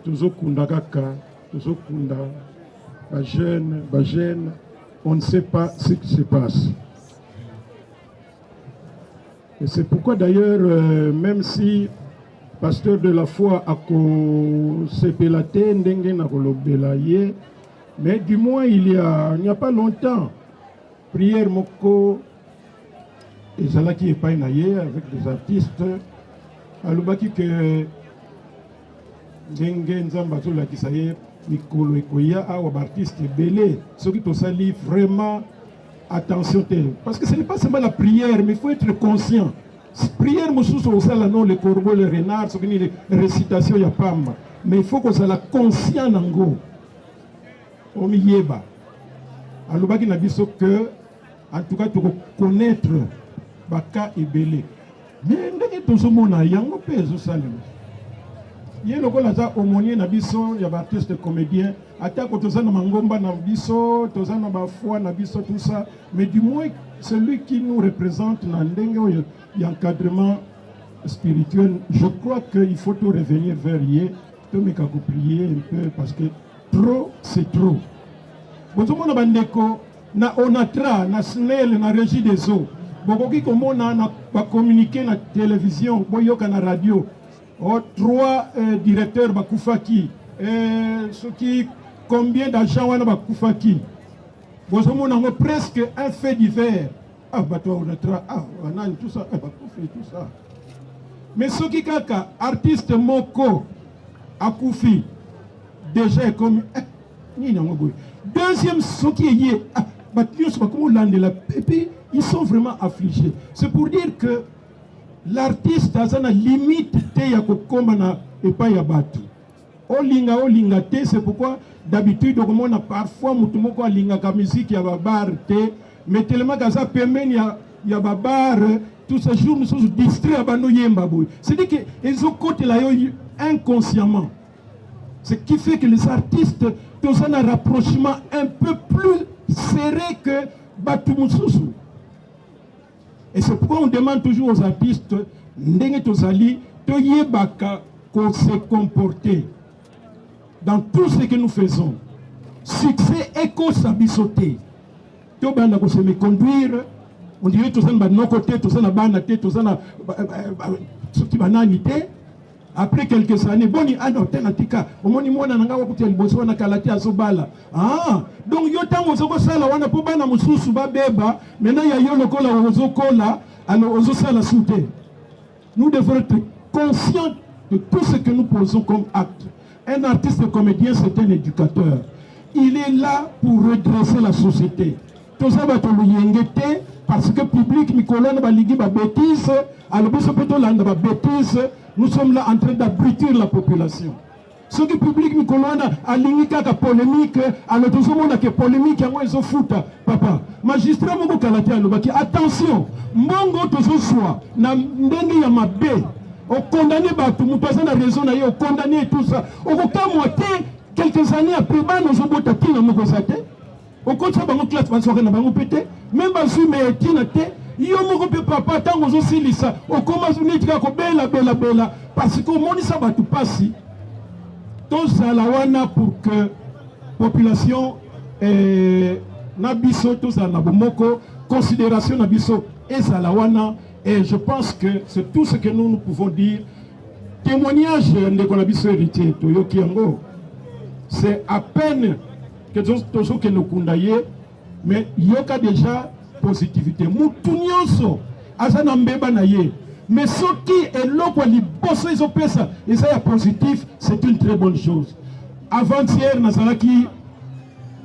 Tozokunda Kaka, Tozokunda, Bajene, on ne sait pas ce qui se passe. Et c'est pourquoi d'ailleurs, même si pasteur de la foi a sepelate ndenge na kolobela ye, mais du moins il n'y a pas longtemps, prière moko ezalaki epai na ye avec des artistes, alobaki que ndenge nzambe azolakisa ye mikolo ekoya awa baartiste ebele soki tosali vraiment attention parce que ce n'est pas seulement la prière mais il faut être conscient. Prière mosusu osala non le corbeau le renard soki ni récitation ya pamba mais il faut kozala conscient nango omiyeba alobaki na biso que en tout cas tokokonnaître baka ebele mais ndenge tozomona yango mpe ezosalema ye lokola aza aumônier na biso ya baartiste comédien atako toza na mangomba na biso toza na bafoi na biso tout ça mais du moins celui qui nous représente na ndenge oyo encadrement spirituel je crois qu'il faut tout revenir vers ye tomeka koprier un peu parce que trop c'est trop bozomona bandeko na onatra na snel na régie des eaux bokoki komona na bacommuniquer na télévision boyoka na radio. Oh, 3 directeurs bakufaki ce qui, combien d'argent on a koufaki. Vous avez presque un fait divers. Ah, bah toi, on a tout ça, tout ça. Mais ce qui est artiste Moko, Akoufi, déjà est comme. Deuxième, ce qui est. Et puis, ils sont vraiment affligés. C'est pour dire que l'artiste a une limite et pas Yabatu. Olinga, c'est pourquoi d'habitude, on a parfois mutumoko linga ka musique ya babar te, mais tellement que ça permet ya babar tous ces jours nous sommes distraits à bando yemba boy. C'est-à-dire que ils ont côté là inconsciemment. Ce qui fait que les artistes ont un rapprochement un peu plus serré que Batumususu. Et c'est pourquoi on demande toujours aux artistes ndenge tozali toyebaka qu'on se comporter dans tout ce que nous faisons. Succès et sabisoté. To banda ko se me conduire, on dirait tout ça na nos côtés, tout ça na bana té, tout ça na soki banani té. Après quelques années, boni ano tenatika, omoni mwana nanga wakuti aliboso na kalati azobala. Ah, donc yo tango zoko sala wana po bana mususu ba beba, maintenant ya yo lokola ozokola, alors ozosala souté. Nous devons être conscients de tout ce que nous posons comme acte. Un artiste comédien, c'est un éducateur. Il est là pour redresser la société. Tout ça va te l'yengete parce que le public, Nicolas, va liguer ma bêtise, alors bêtise, nous sommes là en train d'abrutir la population. Ce que le public, Nicolas, a ligué la polémique, alors tout le monde a que polémique, ils ont foutu, papa. Magistrat, attention, Mongo, tout ce soit, na ndengi ya mabe. On condamne Batou, nous passons la raison, on condamne tout ça. On va quelques années après, nous avons voté dans nos côtés. On continue à classe, on pété. Même si on est tinaté, il y a un papa, tant qu'on aussi ça. On commence à dire que bella. Parce qu'on m'a dit ça va tout passer. Tout ça, là, pour que la population, Nabiso, tout ça, Nabomoko, considération Nabiso, et ça, là, et je pense que c'est tout ce que nous pouvons dire. Témoignage de Konabiso héritier, c'est à peine que nous kundaye, mais il y a déjà positivité. Moutounionso, Azanambeba naye. Mais ce qui est là pour les bosses, ils ont fait ça. Et ça est positif, c'est une très bonne chose. Avant-hier, Nazaraki,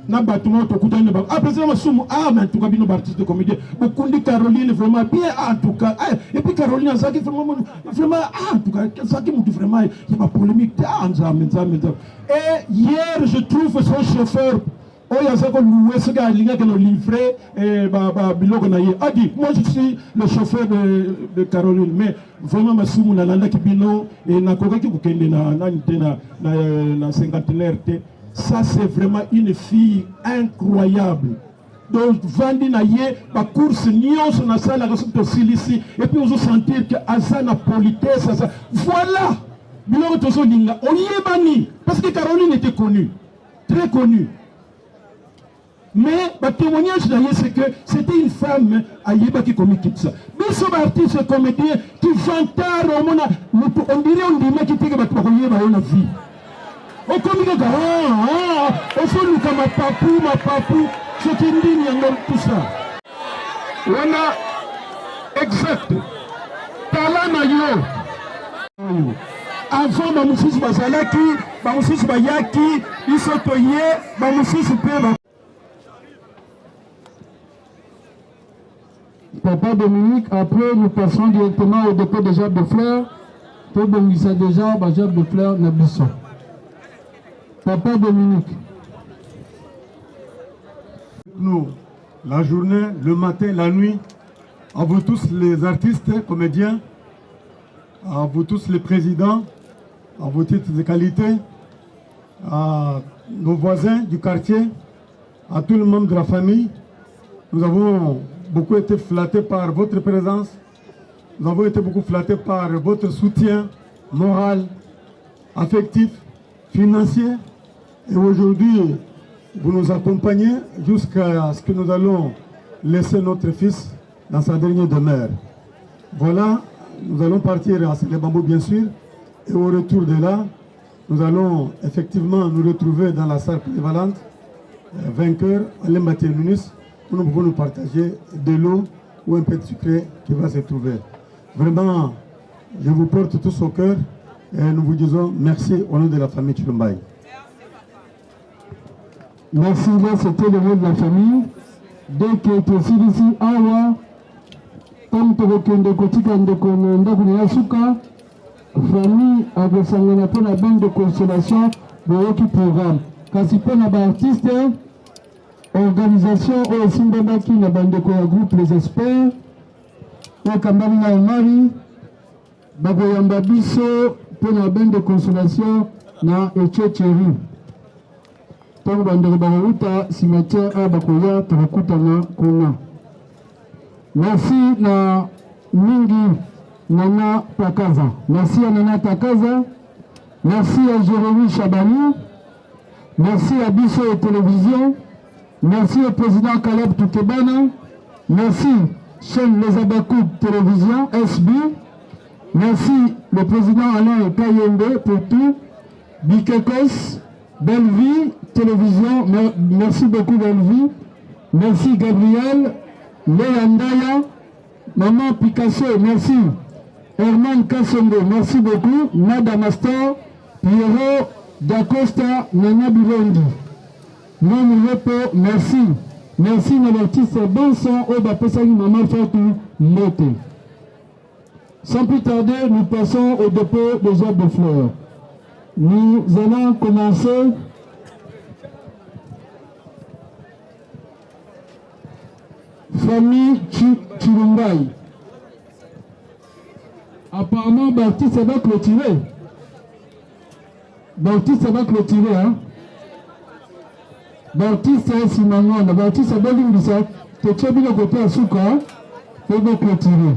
na bâtiment to kutana ba président Masumu mais en tout cas bino artiste de comédie beaucoup de Caroline vraiment bien en tout cas et puis Caroline Azaki vraiment en tout cas Azaki mutu vraiment il y a pas polémique et hier je trouve son chauffeur Oyazako loué ce gars linga que nous livré biloko na ye a dit moi je suis le chauffeur de Caroline mais vraiment Masumu na landa kibino et na kokaki kokende na cinquantenaire te. Ça, c'est vraiment une fille incroyable. Donc, Vandi Naye, ma course, Nyon, son assaut, la ressource de Silici, et puis on va sentir que Azana politesse, voilà! Biloro Tozo Linga, on y est banni, parce que Caroline était connue, très connue. Mais, le témoignage d'ailleurs, c'est que c'était une femme à Yéba qui commet tout ça. Mais ce artiste comédien qui vantard, on dirait qui était que la vie. On communique, on fait nous comme ma papou, ce qui me dit, tout ça. On a exact. Talana yo. Avant, Mamoussous Bazalaki, Mamoussous Bayaki, Isotoye, Mamoussous Pema. Papa Dominique, après nous passons directement au dépôt des gerbes de fleurs. Pour bénir déjà, les gerbes de fleurs, Nabisson. Papa Dominique. Nous, la journée, le matin, la nuit, à vous tous les artistes, comédiens, à vous tous les présidents, à vos titres de qualité, à nos voisins du quartier, à tout le monde de la famille. Nous avons beaucoup été flattés par votre présence. Nous avons été beaucoup flattés par votre soutien moral, affectif, financier. Et aujourd'hui, vous nous accompagnez jusqu'à ce que nous allons laisser notre fils dans sa dernière demeure. Voilà, nous allons partir à les bambous bien sûr. Et au retour de là, nous allons effectivement nous retrouver dans la salle prévalente, vainqueur, Alain Mathieu Munis, où nous pouvons nous partager de l'eau ou un peu de sucré qui va se trouver. Vraiment, je vous porte tous au cœur et nous vous disons merci au nom de la famille Chilombaï. Merci, là c'était le mot de la famille. Dès que tu es ici, awa, comme tu es kotika ndeko ndako na suka, famille avec sangana pour la bande de consolation de l'autre programme. Kasi pour la artiste, organisation au Simbabaki na bande de groupe Les Experts, au Kambali na Mari, bakoyamba biso pour la bande de consolation na Echecheri. Tant bandeko barouta cimetière à bakoya tukutana kuna. Merci na mingi Nana Takaza. Merci à Nana Takaza. Merci à Jérémy Chabani. Merci à Bissot Télévision. Merci au président Caleb Toukebana. Merci chaîne Les Abakoub Télévision, SB. Merci le président Alain Kayembe pour tout. Bikekos, Bellevie Télévision. Merci beaucoup Bellevie. Merci Gabriel, Léandaya, Maman Picasso, merci. Herman Kassongo, merci beaucoup. Nada Master, Pierrot Dacosta, Nana Bilondi. Non Repo, merci. Merci à l'artiste Banson, Oba Pesani, Maman Fatou, Moté. Sans plus tarder, nous passons au dépôt des arbres de fleurs. Nous allons commencer famille Chilombaï. Apparemment, Baptiste va clôturer. Baptiste va clôturer, hein. Baptiste est Simanon. Baptiste est Belimbisa. Tu es bien côté à Souka. Il va clôturer.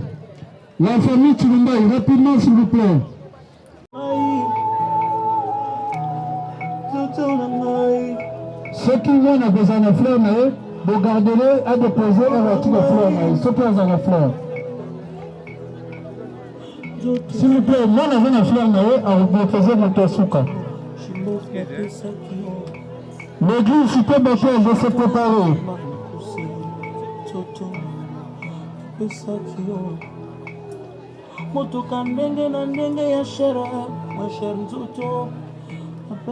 La famille Chilombaï, rapidement, s'il vous plaît. Ceux qui viennent à besoin de fleurs, vous gardez-les à déposer un retour de fleurs. Ceux qui ont la fleur. S'il vous plaît, moi, je vais fleur à reposer votre souka. L'église cité Bethel va se préparer.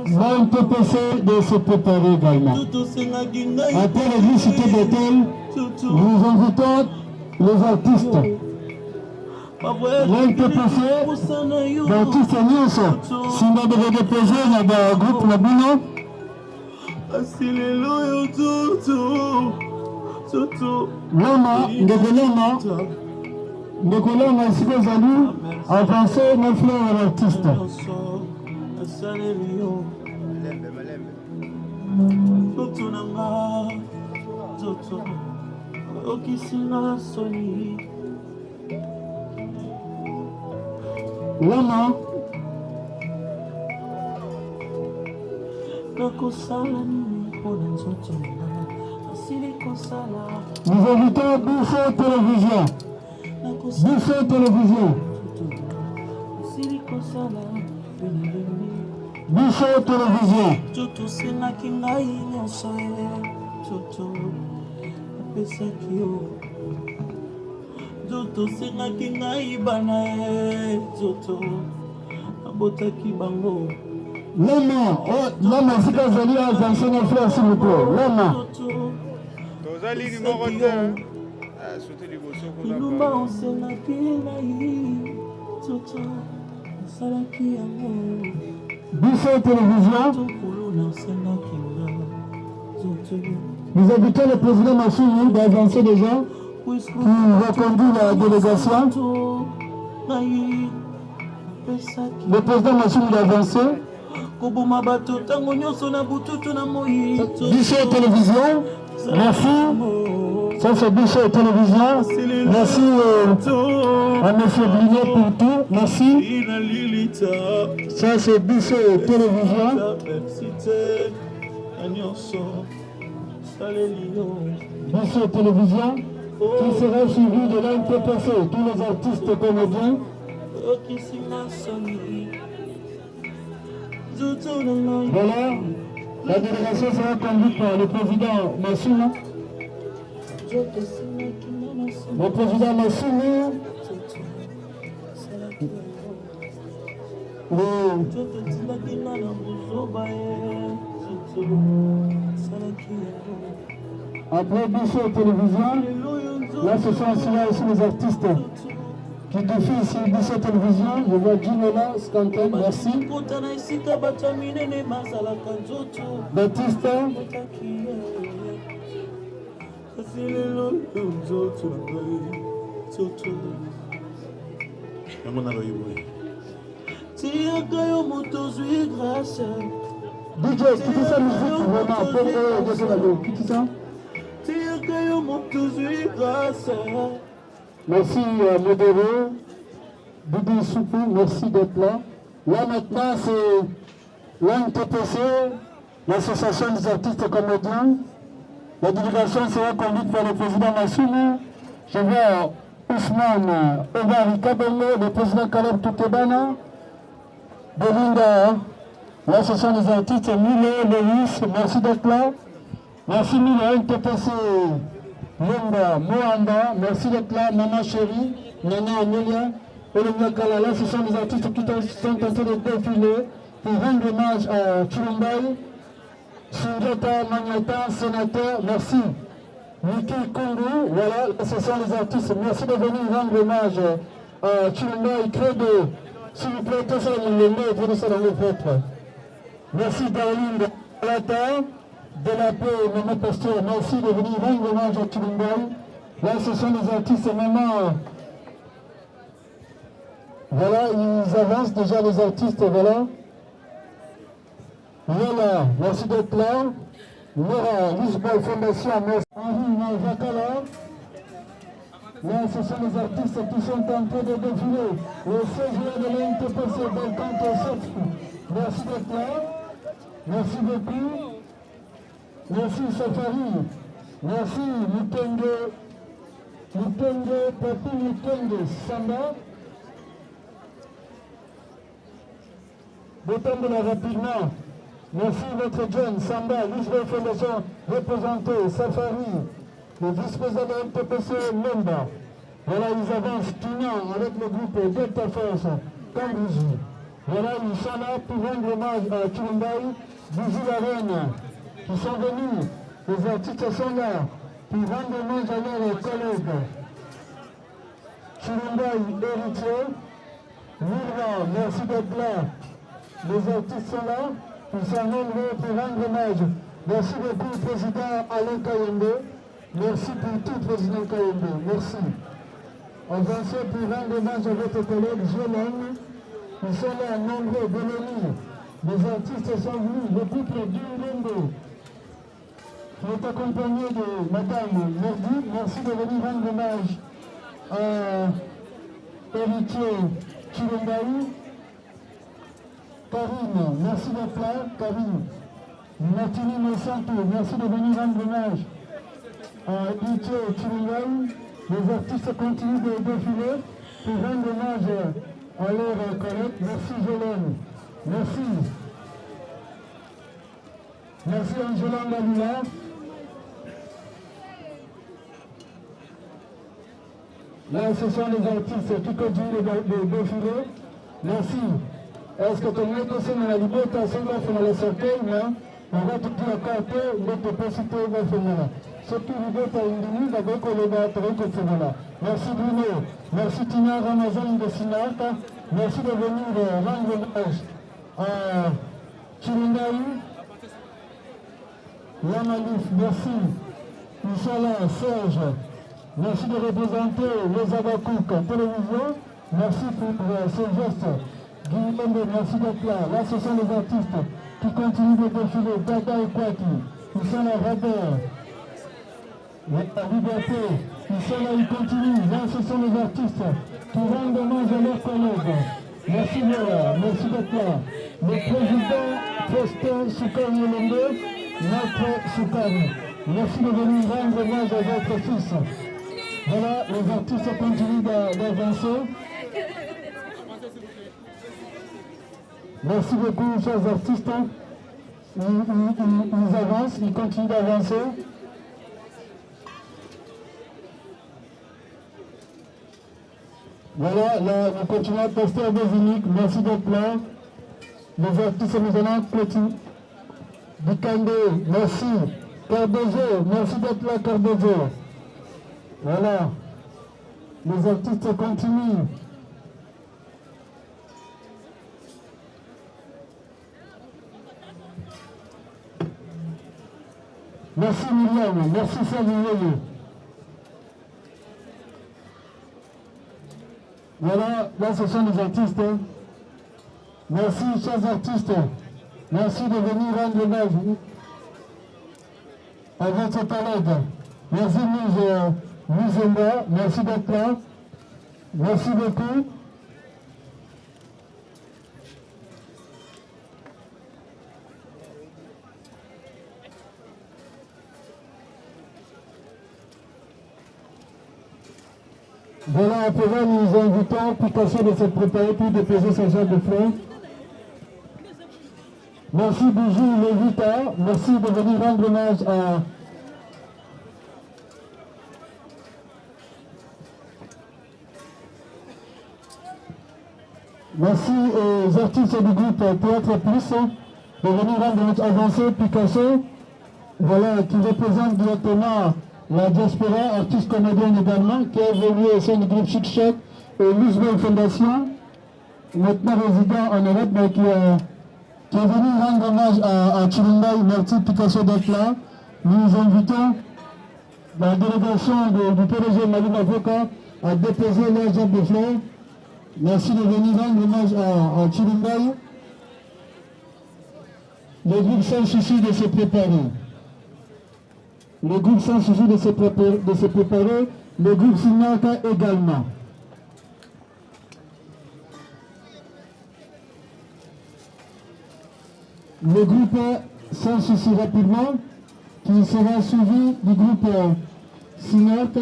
Le PPC de se préparer également. Après l'église cité Bethel, nous invitons les artistes. LPPC, l'artiste Nyonso, si nous devons déposer le groupe Nabino. Loma, Ndekoloma, si vous allez avancer nos fleurs à l'artiste. Lama nous invitons Bissot Télévision. Bissot Télévision. Bissot Télévision. Zoto sengaki ngai bana zoto abotaki bango Lama sika zali avancer nos frères s'il vous plaît. Lama tozali numéro 2 surtout liboso kuna lumba osengaki ngai zoto salaki yango Bissot Télévision. Nous invitons le président Massou d'avancer déjà, qui reconduit la délégation. Le président Massou d'avancer. Bissot Télévision, merci. Ça c'est Bissot Télévision. Merci à M. Blinet pour tout. Merci. Ça c'est Bissot Télévision. Bissot Télévision, qui sera suivi de l'NPPC, tous les artistes comédiens. Voilà, la délégation sera conduite par le président Massouna. Le président Massouna, après Bissot Télévision, là ce sont aussi les artistes qui défient ici Bissot Télévision. Je vois Ginola, Skanken, merci. Baptiste. DJ, quitte ça musique, vraiment, pour eux, quitte ça. Merci Modéré, Boudi Soupou, merci d'être là. Là maintenant c'est l'ANTPC, l'association des artistes comédiens. La délégation sera conduite par le président Massouna. Je vois Ousmane Obari Kabongo, le président Caleb Toutebana, Belinda, l'association des artistes Milo, Loïs, merci d'être là. Merci Milo, NTPC, Lumba, Moanda, merci d'être là, Maman Chérie, Nana Amelia, Olivia Kalala, ce sont les artistes qui sont en train de défiler pour rendre hommage à Chilumbaï, Sundata Magnata, sénateur, merci. Niki Kundu, voilà, ce sont les artistes, merci de venir rendre hommage à Chilumbaï, Credo, s'il vous plaît, tout ça dans le nez, venez ça dans le ventre. Merci Darling Alata, de la paix, Maman Pasteur, merci de venir rendre hommage à Chilumbaï. Là, ce sont les artistes, Maman. Voilà, ils avancent déjà les artistes, voilà. Voilà, merci d'être là. Laura, Lisbonne Fondation, merci. Henri Vakala. Là, ce sont les artistes qui sont en train de défiler. Le 16 juin de l'NTPC, Balkan Tosef. Merci d'être là. Merci beaucoup. Merci Safari. Merci Mutenge. Mutenge, Papi Mutenge, Samba. Détendez-la rapidement. Merci votre John, Samba, Lisbonne Fondation, représenté, Safari, le vice-président de l'NTPC, Memba. Voilà, ils avancent Tignan avec le groupe Delta Force, Cambouji. Voilà, ils sont là pour rendre hommage à Chilumbaï, Bizi la Reine, qui sont venus. Les artistes sont là pour rendre hommage à leurs collègues. Chilumbaï, héritier. Mirva, merci d'être là. Les artistes sont là, ils sont nombreux pour rendre hommage. Merci beaucoup, Président Alain Kayembe. Merci pour tout, Président Kayembe. Merci. Avancez pour rendre hommage à votre collègue Jolene. Ils sont là, nombreux, Beloni. Les artistes sont venus, le couple d'Urumbo, qui est accompagné de Madame Merdi. Merci de venir rendre hommage à héritier Chilumbaï. Karine, merci d'être là, Karine. Martini Monsanto, merci de venir rendre hommage à Itié Chilumbaï. Les artistes continuent de défiler pour rendre hommage à leurs collègues. Merci Jolene, merci. Merci Angela Ngalula. Là, ce sont les artistes qui continuent de défiler. Merci. Est-ce que tu as dit la liberté à ce moment de la sortie, on va tout dire à côté, notre possibilité va faire. Surtout liberté à une minute avec le batterie que c'est là. Merci Bruno, merci Tina Ramazan de Sinata, merci de venir rendre hommage à Chilumbaï, Lamalif, merci, Inch'Allah, Serge, merci de représenter les Abakouk en télévision, merci pour ce geste. Guillaume, merci d'être là. Là, ce sont les artistes qui continuent de défiler. Dada et Kwaki, ils sont là, Robert, la liberté, ils sont là, ils continuent. Là, ce sont les artistes qui rendent hommage à leurs collègues. Merci Laura, merci d'être là. Le président Faustin Soukari Olombe, notre Soukari. Merci de venir rendre hommage à votre fils. Voilà, les artistes continuent d'avancer. Merci beaucoup, chers artistes. Ils avancent, ils continuent d'avancer. Voilà, là, nous continuons. Pasteur Bézinique, merci d'être là. Les artistes, nous allons clôturer. Bikande, merci. Cardozo, merci d'être là, Cardozo. Voilà. Les artistes continuent. Merci Myriam, merci Samuel. Voilà, là ce sont les artistes. Merci chers artistes. Merci de venir rendre l'hommage à votre collègue. Merci Muzemba, merci d'être là. Merci beaucoup. Voilà, à présent, nous invitons Picasso de se préparer pour déposer sa jambe de fleurs. Merci Bijou Lévita, merci de venir rendre hommage à... Merci aux artistes du groupe Théâtre Plus de venir rendre hommage à Avancé Picasso, voilà, qui représente directement la diaspora, artiste comédienne également, qui a évolué au sein du groupe Chic Choc et Lisbonne Fondation, maintenant résident en Europe, mais qui est venu rendre hommage à Chilumbaï. Merci Picasso d'être là. Nous invitons la délégation du PDG Malina Avocat à déposer leur jambe de fleurs. Merci de venir rendre hommage à Chilumbaï. Le groupe sans souci de se préparer. Le groupe sans souci de se préparer, le groupe Sinaka également. Le groupe sans souci rapidement, qui sera suivi du groupe Sinaka.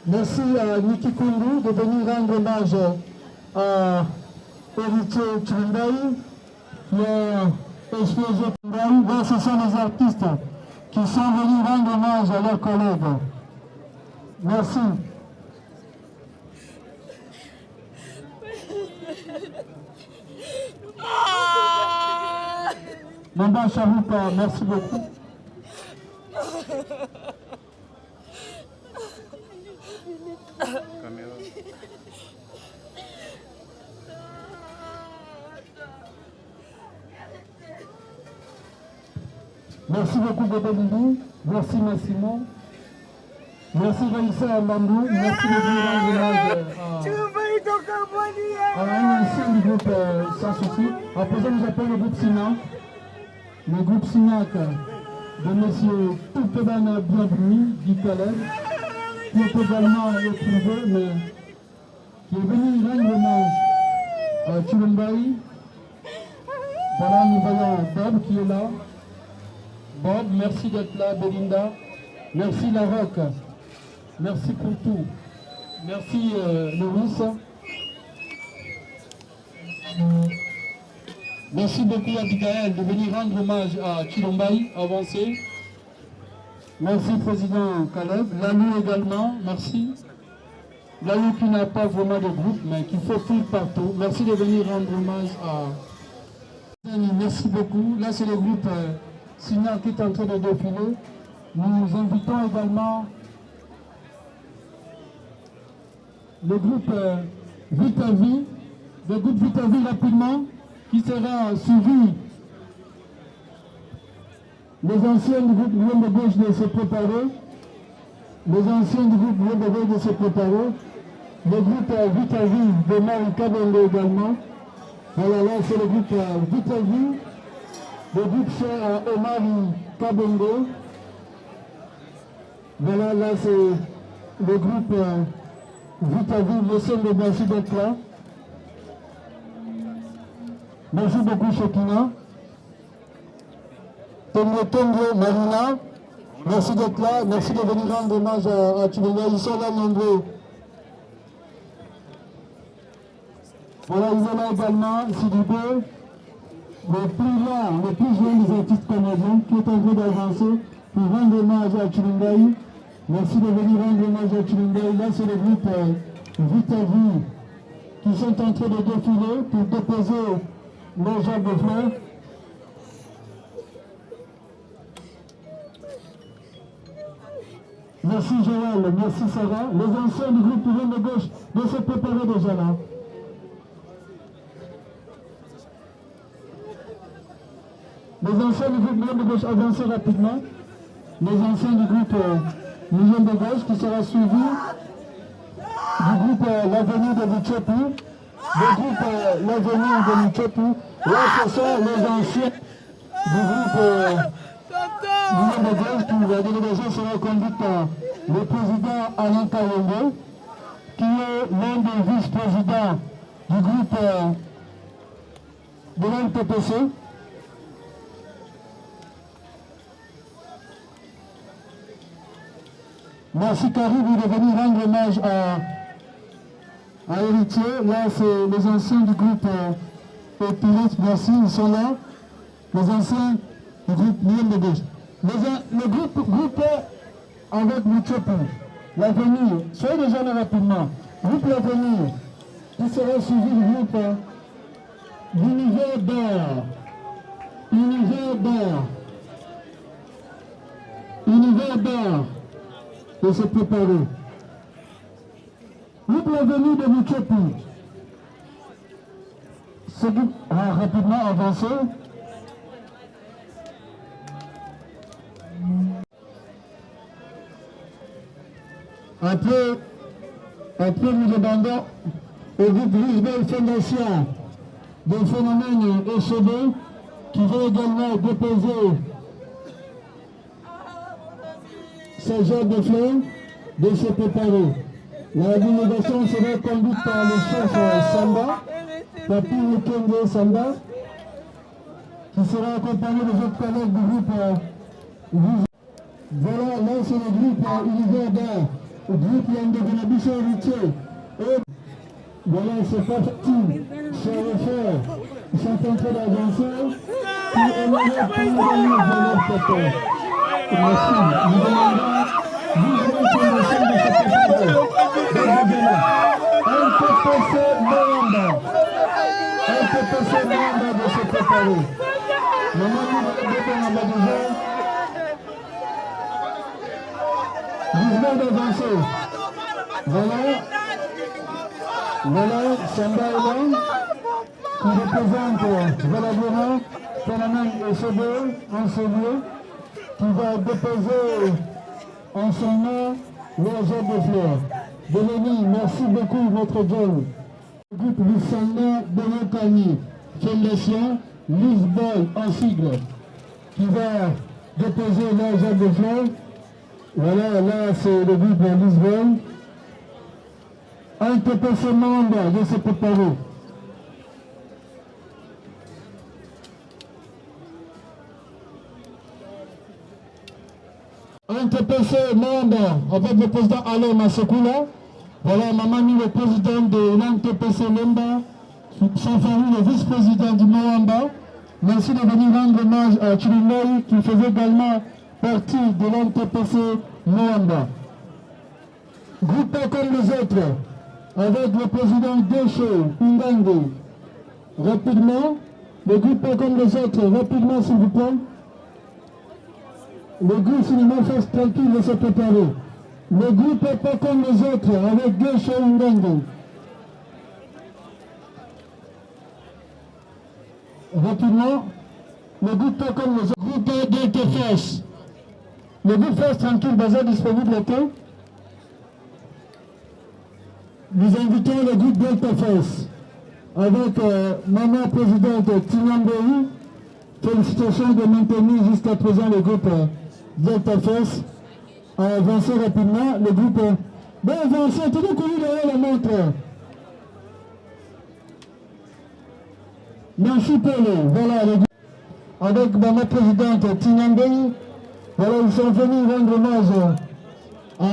Merci à Niki Kundu de venir rendre hommage à Héritier Chilumbaï, qui a exposé. Là, ce sont les artistes qui sont venus rendre hommage à leurs collègues. Merci. Mamba Charoupa, merci beaucoup. Merci beaucoup Godolini, merci Massimo, merci Raïssa Amandou, merci de venir rendre hommage à un ancien du groupe Sans Souci. À présent, nous appelons le groupe Sinac, le groupe Sinac de M. Toupebana Bienvenu, dit Caleb, qui est également éprouvé, mais qui est venu rendre hommage à Chilumbaï. Voilà, nous voyons Bob qui est là. Bob, merci d'être là, Belinda. Merci La Roque. Merci pour tout. Merci Louis. Merci beaucoup Abigail de venir rendre hommage à Chilumbaï, avancé. Merci Président Caleb. Lalou également, merci. Lalou qui n'a pas vraiment de groupe, mais qui fait tout partout. Merci de venir rendre hommage à... Merci beaucoup. Là c'est le groupe... Signal qui est en train de défiler. Nous invitons également le groupe Vita Vie, le groupe Vita Vie rapidement, qui sera suivi. Les anciens du groupe Lyon de Gauche de se préparer. Les anciens du groupe Lyon de Gauche de se préparer. Le groupe Vita Vie de Marie Kabongo également. Voilà, là c'est le groupe Vita Vie. Le groupe cher Omari Kabongo. Voilà, là c'est le groupe Vita Vie, le seul de merci d'être là. Merci beaucoup Chekina. Tongo Marina, merci d'être là, merci de venir rendre hommage à Chilumbaï. Ils sont là nombreux. Voilà, il est là également, Sidibé, le plus jeune des artistes canadiens qui est en train d'avancer pour rendre hommage à Chilungaï. Merci de venir rendre hommage à Chilungaï. Là, c'est le groupe Vitavi qui sont en train de défiler pour déposer leur jarre de fleurs. Merci Joël, merci Sarah. Les anciens du groupe Pivot de gauche de se préparer déjà là. Les anciens du groupe Pivot de gauche avancez rapidement. Les anciens du groupe Pivot de gauche qui sera suivi du groupe L'Avenir de Michopu. Le groupe L'Avenir de Michopu. Là, ce sont les anciens du groupe Pivot de gauche où la délégation sera conduite par le président Alain Kayongo, qui est l'un des vice-présidents du groupe de l'NTPC. Merci Carrie de venir rendre hommage à Héritier. Là, c'est les anciens du groupe Pilote. Merci, ils sont là. Les anciens du groupe Miel de Gauche. Le groupe avec Michopu, l'Avenir, soyez déjà là rapidement. Groupe L'Avenir, qui sera suivi du groupe d'Univers d'Or. Univers d'Or. Univers d'Or. De se préparer. Groupe L'Avenir de Michopu. Ce groupe va rapidement avancer. Après, nous demandons au groupe Lisbonne Fondation des phénomènes échevés qui va également déposer ce genre de fleurs de se préparer. La délégation sera conduite par le chef Samba, Papi Mukenge Samba, qui sera accompagné des autres collègues du groupe. Voilà, là c'est le groupe Univers d'Art. Le groupe Yandevenabiso Héritier. Et voilà, c'est pas facile. C'est le faire. Ils sont en train d'avancer. Pour honorer pour nous donner leur papa. Merci. Nous demandons vivement condition de se préparer. Un PPC Moamba. Un PPC Moamba de se préparer. Maman nous devons amadouer. Mouvement d'avancer. Voilà, Samba est là, qui représente Valadora, phénomène ECB, enseignant, qui va déposer en son nom le jet de fleurs. Delénie, merci beaucoup, votre John. Le groupe Lissanda Benotani, Fondation, Lisboy en sigle, qui va déposer le jet de fleurs. Voilà, là c'est le groupe de Lisbonne. Un TPC membre de se préparer. Un TPC membre avec le président Alain Massekula. Voilà, Mamani, le président de l'NTPC membre. Son famille, le vice-président du Moamba. Merci de venir rendre hommage à Chilungaï qui faisait également partie de l'NTPC Moamba. Groupe comme les autres, avec le président Decho Ngango. Rapidement, le groupe comme les autres, rapidement s'il vous plaît. Le groupe cinéma fasse tranquille de se préparer. Le groupe pas comme les autres, avec Decho Ngango. Rapidement, le groupe pas comme les autres. Groupe d'Eltefes. Le groupe Face Tranquille Bazar disponible au temps. Nous invitons le groupe d'Eltefes avec maman présidente Tinambéi. Félicitations de maintenir jusqu'à présent le groupe d'Eltefes. Avancer rapidement. Le groupe. Ben avancez, tout le monde derrière la montre. Merci Polo. Voilà le groupe. Avec maman présidente Tinambéi. Voilà, ils sont venus rendre hommage à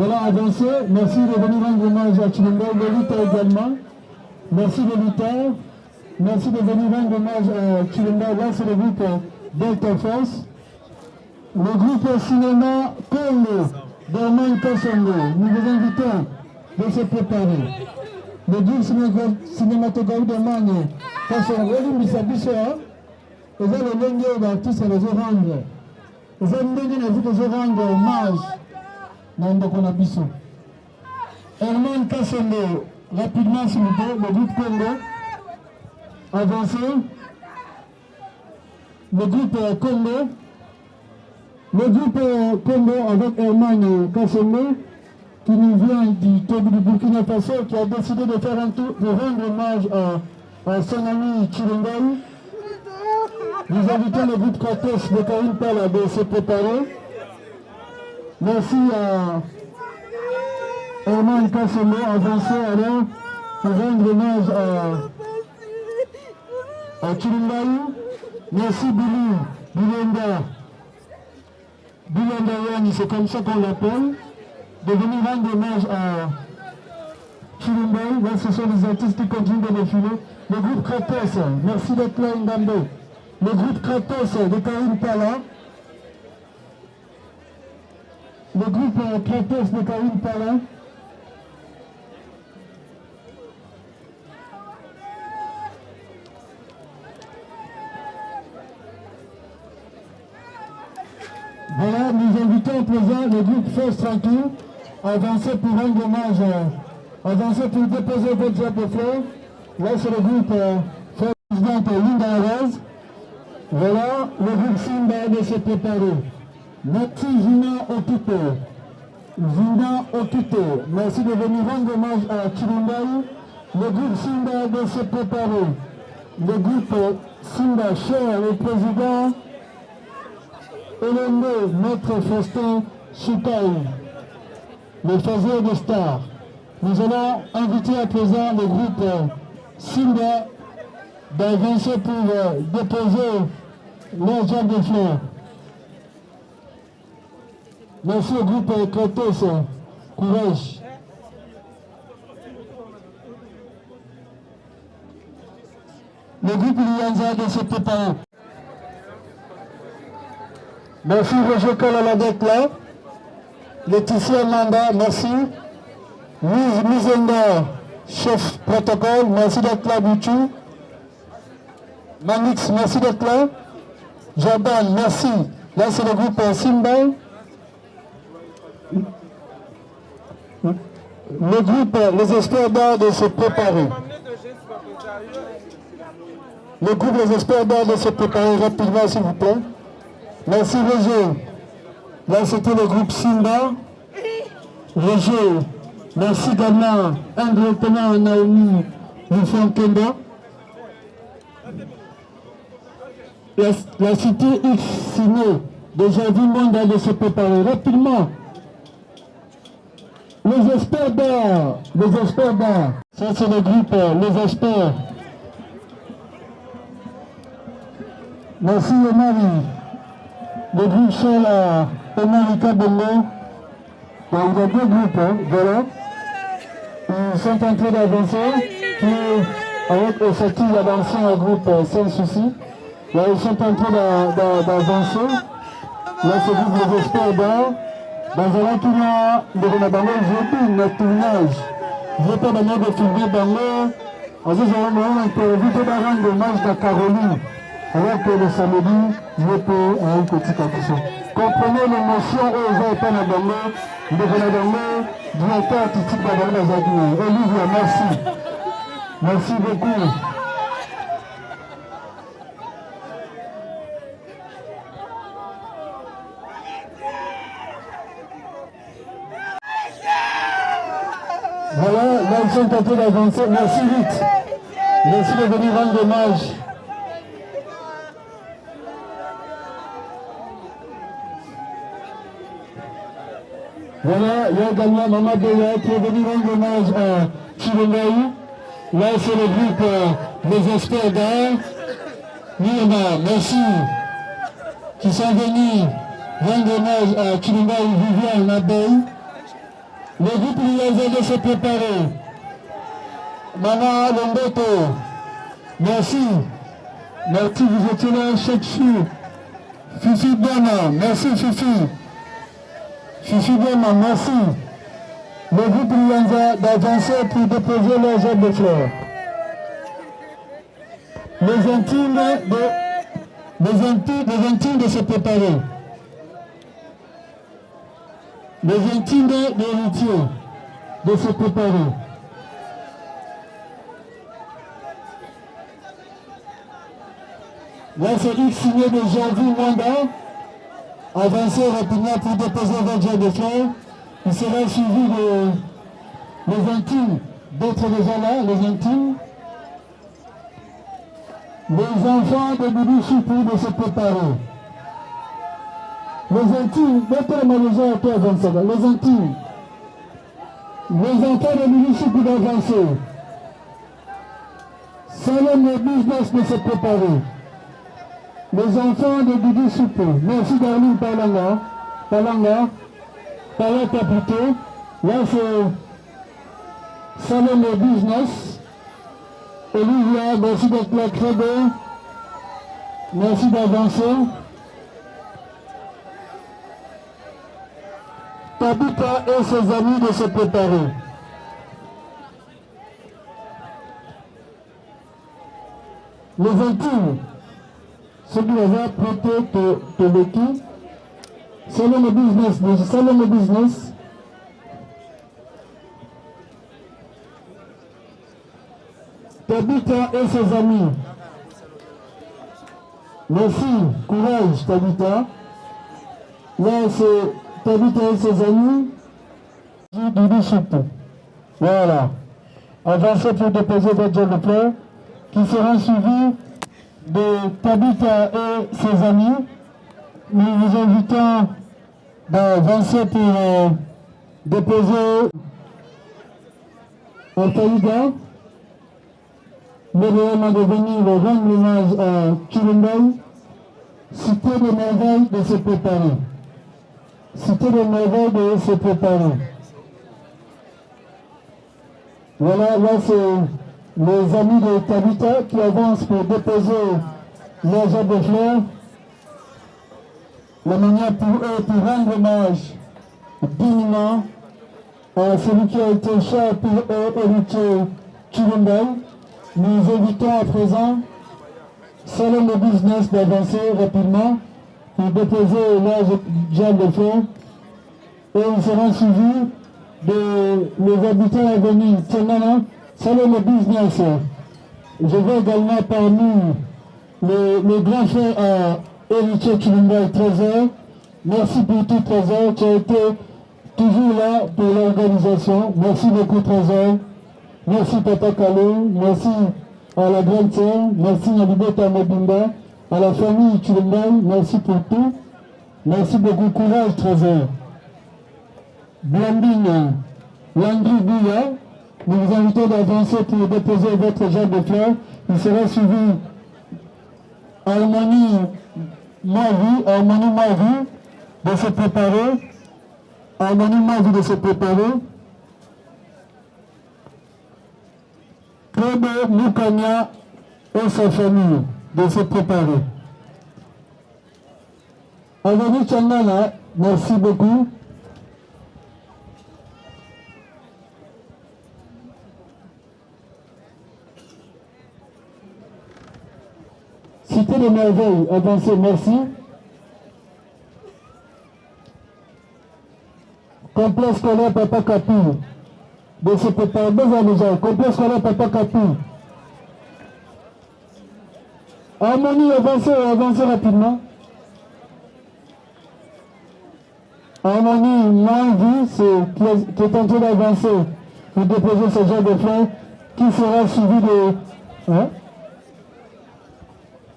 Voilà, avancé. Merci de venir rendre hommage à Chilumba, le lutteur également. Merci de lutteur. Merci de venir rendre hommage à Chilumba. Là, c'est le groupe Delta Force. Le groupe cinéma Congo d'Armand Kassongo. Nous vous invitons de se préparer. Le groupe cinématographique d'Armand Kassongo, Misabisoa, et là, le lengue d'artistes les rendre. Et là, les rendre hommage. Armand Kassongo, rapidement s'il vous plaît, le groupe Congo, avancé, le groupe Congo, avec Armand Kassongo, qui nous vient du Togo du Burkina Faso, qui a décidé de faire un tour, de rendre hommage à son ami Chilumbaï. Nous invitons le groupe Kratos de Karine Pala de se préparer. Merci à Armand Kassongo, avancé alors pour rendre hommage à Chilumbaï. Merci Bilenda Yani, c'est comme ça qu'on l'appelle, de venir rendre hommage à Chilumbaï. Là, ce sont les artistes qui continuent de défiler. Le groupe Kratos, merci d'être là, Ngambo. Le groupe Kratos de Karine Pala. Le groupe Kratos de Karine Pala. Voilà, nous invitons à présent le groupe Force Tranquille à avancer pour rendre hommage, avancer pour déposer votre drapeau fleur. Là, c'est le groupe Force Présidente Linda Arez. Voilà, le groupe Simba de se préparer. Merci Zina Okito. Merci de venir rendre hommage à Chilumbaï. Le groupe Simba de se préparer. Le groupe Simba, cher le président Elende, maître Faustin Choukaï, le faiseur de stars. Nous allons inviter à présent le groupe Simba d'avancer pour déposer leur job de fleurs. Merci au groupe Kratos, courage. Le groupe Lianza de se préparer. Merci Roger Kalala d'être là. Laetitia Manda, merci. Louise Mizenda, chef protocole, merci d'être là, Bouchou. Manix, merci d'être là. Jordan, merci. Là, c'est le groupe Simba. Le groupe Les Experts d'Art de se préparer. Le groupe Les Experts d'Art de se préparer rapidement, s'il vous plaît. Merci Roger. Là, c'était le groupe Simba. Roger. Merci également indirectement à Naomi Lufankenda. La cité X signée de Javi Monda de se préparer rapidement. Les experts d'art. Ça c'est le groupe Les Experts. Merci Omari. Le groupe Shell à Omarika Bongo. Il y a deux groupes, voilà. Ils sont en train d'avancer. Puis avec Osaki, il y a dansé un groupe sans souci. Là, ils sont en train d'avancer. Là, c'est le groupe Les Experts d'art. Dans un tournoi de Renabango, j'ai un tournage. Je n'ai pas donné de filmer Bango. En disant, on a interviewé de hommage de Caroline. Alors que le samedi, je peux un petit condition. Comprenez l'émotion aux gens pas dans Bango, de Renabango, directeur artistique de Bango Zagou. Olivia, merci. Merci beaucoup. Voilà, là ils sont en train d'avancer. Merci vite. Merci de venir rendre hommage. Voilà, il y a également Maman Béa qui est venu rendre hommage à Chilumbaï. Là c'est le groupe Les Experts d'art. Nirma, merci. Qui sont venus rendre hommage à Chilumbaï, Viviane Abeille. Le groupe Lianza de se préparer. Maman Lomboto, merci. Merci, vous étiez là chaque jour. Fifi Bama, merci Fifi. Fifi Bama, merci. Le groupe Lianza d'avancer pour déposer leurs arbres de fleurs. Les intimes de se préparer. Les intimes d'héritiers de se préparer. Là, c'est X signé de Janvier Mwanda. Avancez rapidement pour déposer votre jet de fleurs. Il sera suivi de les intimes d'être déjà là, les intimes. Les enfants de Bibi Chipou de se préparer. Les intimes, mettez-moi les gens à toi avancer. Les intimes. Les enfants de Bibi Chipou d'avancer. Salon de business de se préparer. Les enfants de Bibi Chipou. Merci Darlene Palanga. Palanga Capito. Là c'est Salon de business. Olivia, merci d'être là, très bien. Merci d'avancer. Tabitha et ses amis de se préparer. Les intimes, ceux qui les ont prêté te vécu, selon le business, Tabitha et ses amis. Merci, courage Tabitha. Là c'est Tabitha et ses amis du bishop. Voilà. Avancez pour déposer votre jet de fleurs qui sera suivi de Tabitha et ses amis. Nous vous invitons d'avancer pour déposer un Taïga. Mais vraiment de venir rendre l'hommage à Chilumbaï, cité de merveilles de se préparer. Cité de merveilles de se préparer. Voilà, là c'est les amis de Tabitha qui avancent pour déposer leurs jet de fleurs. La manière pour eux pour rendre hommage dignement à celui qui a été cher pour eux, héritier Chilumbaï. Nous invitons à présent Salon de business d'avancer rapidement pour déposer leur jet de fleurs et ils seront suivis de les habitants à venir. Salon de business. Je vais également parmi les grands frères à héritier Chilumbaï Trésor. Merci pour tout Trésor, tu as été toujours là pour l'organisation. Merci beaucoup Trésor. Merci Papa Kalou, merci à la grande sœur, merci Nabibeta Mobimba, à la famille Chilumbaï, merci pour tout. Merci beaucoup, courage Trésor. Blandine, Landry Bouya, nous vous invitons d'avancer pour déposer votre jet de fleurs. Il sera suivi Harmonie Mavi de se préparer. Harmonie Mavi de se préparer. Claude Moukania et sa famille de se préparer. Avenue Tchangana, merci beaucoup. Cité des merveilles, avancez, merci. Complexe scolaire Papa Capi. De se préparer, déjà, complexe scolaire Papa Capi. Harmonie, avancez rapidement. Harmonie, Mangi, qui est en train d'avancer pour déposer ce genre de fleurs, qui sera suivi de... Hein?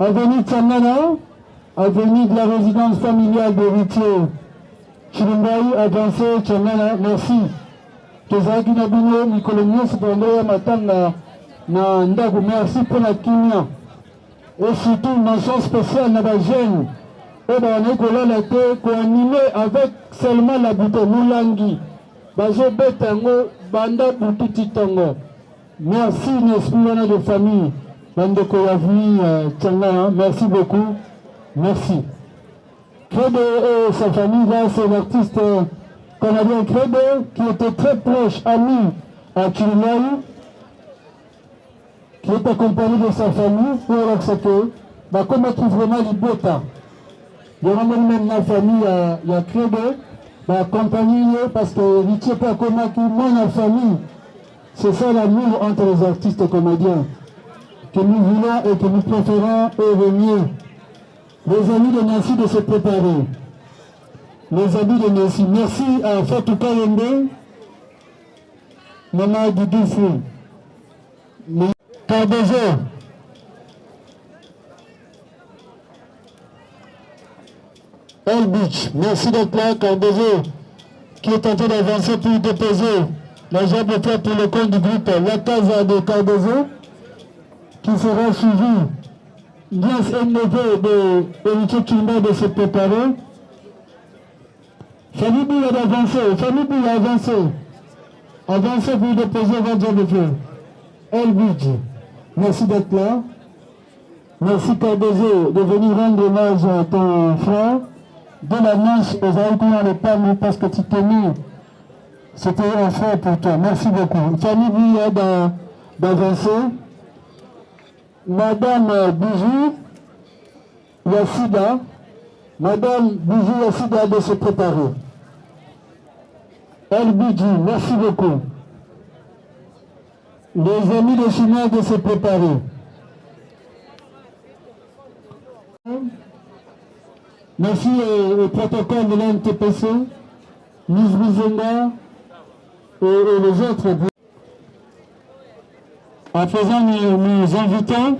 Avenue Tsanana, avenue de la résidence familiale d'héritier Chilumbaï, avancé Tsanana, merci. Tozaki na bino mikolo nyonso tondea matanga na ndaku, merci pour la kimia. Et surtout mention spéciale na ba jeune et ba nekola la te ko animé avec seulement la bouteille Moulangi. bazo betango banda bututi tongo. Merci l'esprit de famille. Bandeko Yavni Tchanga, merci beaucoup. Merci. Credo et sa famille, là, c'est l'artiste canadien Credo qui était très proche, ami à Chilimai, qui est accompagné de sa famille pour accepter. Bah, comme il vraiment l'ibota. Il y a même la famille, il y a Credo, bah, accompagné parce que Richie pas comme la famille. C'est ça l'amour entre les artistes comédiens que nous voulons et que nous préférons et mieux. Les amis de Nancy de se préparer. Les amis de Nancy, merci à Fatou Kayembe, Maman Doudoufou, Cardozo, El Beach, merci d'être là, Cardozo, qui est en train d'avancer pour déposer la jambe de fer pour le compte du groupe La Casa de Cardozo, qui sera suivi. Nias et neveu de Héritier Chimba de se préparer. Famille Boula d'avancer, famille Boula avancer. Avancer pour déposer votre jambe de fer. El Beach, merci d'être là. Merci Cardozo de venir rendre hommage à ton frère. De la niche aux Aïkouna de Palme parce que tu t'es mis. C'était un frère pour toi. Merci beaucoup. Famille Boula d'avancer. Madame Boujou Yassida, Madame Boujou Yassida de se préparer. El Bidji, merci beaucoup. Les amis de Chinois de se préparer. Merci au protocole de l'NTPC, Miss Bizenga et les autres. En faisant nos invitants,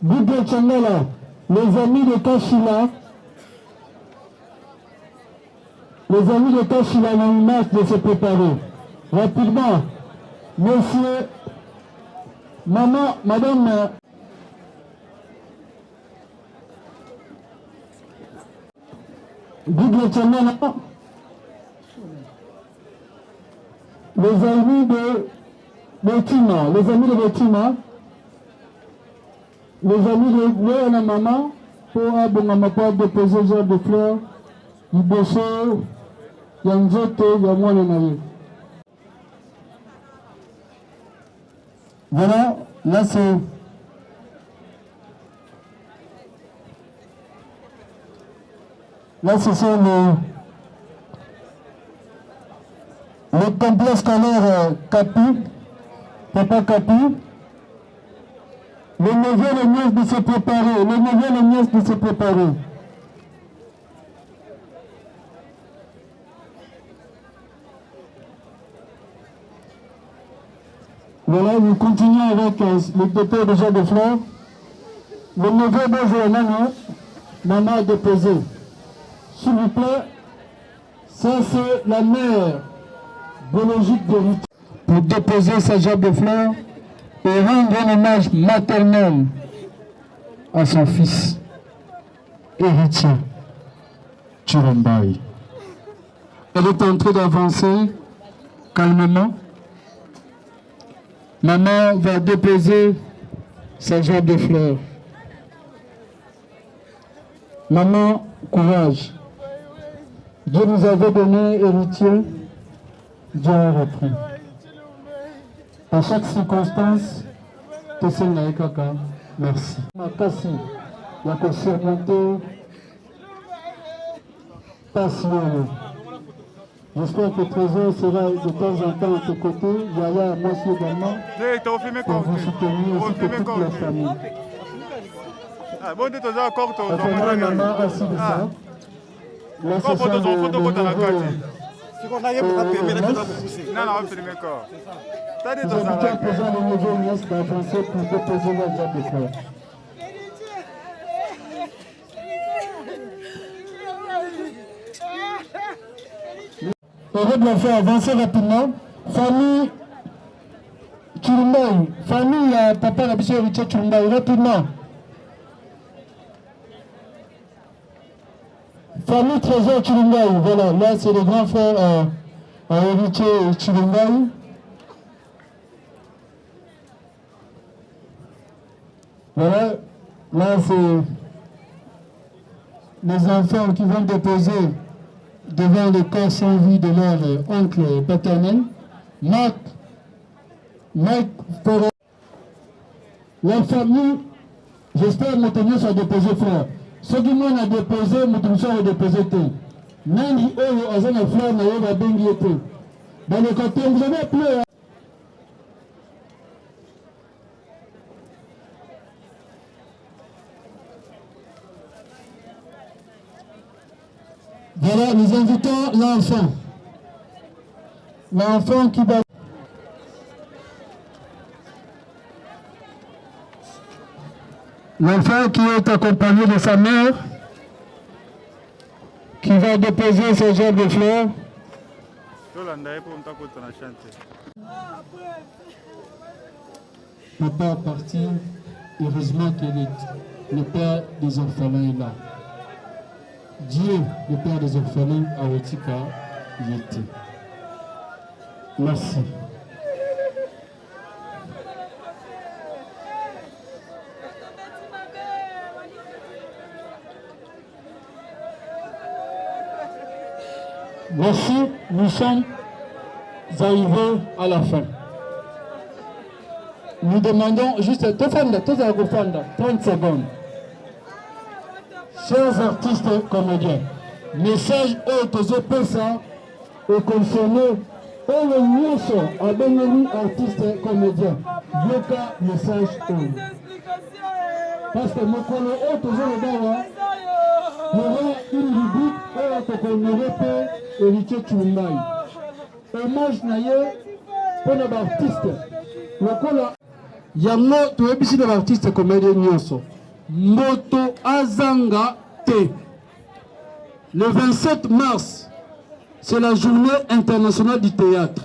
Bouddha Changala, les amis de Kashila, ont une marche de se préparer. Rapidement, monsieur, maman, madame, Bouddha Changala, les amis de Betima, les amis de Léa maman pour abonner pour déposer genre de fleurs, du bosser, il y a un zote, il y a moins de. Voilà, là c'est. Là ce sont le complexe scolaire Capi. Papa Capi, le neveu et le nièce de se préparer, de se préparer. Voilà, nous continuons avec le dépôt de Jean de Fleurs. Le neveu de Nano, maman a déposé. S'il vous plaît, ça c'est la mère biologique de Richie. Pour déposer sa jambe de fleurs et rendre un hommage maternel à son fils, Héritier Chirombaï. Elle est en train d'avancer calmement. Maman va déposer sa jambe de fleurs. Maman, courage. Dieu nous avait donné héritier, Dieu a repris. À chaque circonstance, merci. Makasi, il y a que surmonter passion. J'espère que Trésor sera de temps en temps à tes côtés. Yaya, moi aussi également, pour vous soutenir ainsi que toute la famille. Enfin, maman, assis de ça. La session nous invitons à présent le nouveau ministre d'avancer pour déposer la jambe de fleurs. Heureux de la faire avancer rapidement. Famille Chulumbaï, famille papa la biche Héritier Chulumbaï, rapidement. Famille Trésor Chilungaï, voilà, là c'est le grand frère héritier Chilungaï. Voilà, là c'est les enfants qui vont déposer devant le corps sans vie de leur oncle paternel, Mike Ferrer. La famille, j'espère que Moutonio soit déposé frère. Ceux qui m'ont déposé, Moutonio soit déposé. Nandi Oyo, Azana frère, Nayo, va bengi et tout. Dans le côté, vous avez appelé. Voilà, nous invitons l'enfant. L'enfant qui va... L'enfant qui est accompagné de sa mère, qui va déposer ce genre de fleurs. Papa parti, heureusement que le père des orphelins est là. Dieu, le père des orphelins, à Otika, y était. Merci. Merci, nous sommes arrivés à la fin. Nous demandons juste 30 secondes. Chers artistes comédiens, message au Pesa est concerné au Nyoso à Benoni artiste comédien. Yoka message parce que mon collègue au il y aura une rubrique pour honorer pour héritier Chilungaï. Hommage naïe pour les artistes. Yango tu es ici les artistes comédiens Nyoso. Moto Azanga T. Le 27 mars, c'est la journée internationale du théâtre.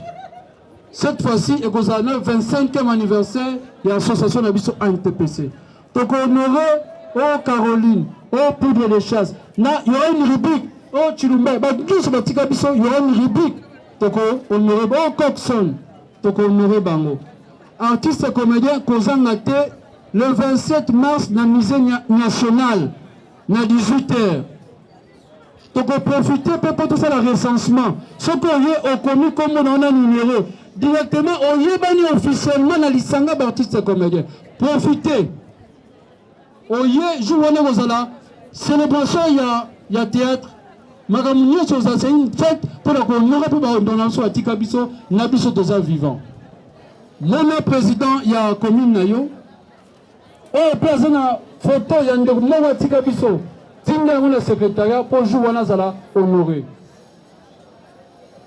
Cette fois-ci, il y a le 25e anniversaire de l'association d'Abisso ANTPC. Donc, on aura Caroline, Poudre de chasse. Il y aura une rubrique, Chilumba, il y aura une rubrique. Donc, on aura Coxon, donc on aura Bango. Artiste comédien, Kozanga T. Le 27 mars, dans la musée national, à 18h. Donc, on profite pour tout ça, le recensement. Ce qu'on a commis comme on a numéro. Directement, on y est officiellement dans l'Isanga d'artistes comédiens. Profitez. On y est, je vous là. Célébration, il y a théâtre. Magamouni, c'est une fête pour qu'on aurait pu donner à Tikabiso, Nabiso Doza vivant. Mon président, il y a la commune Nayo. Oh, place na photo ya ndeko mwa tika biso. Tinga ngona secrétariat pour jouer na zala honoré.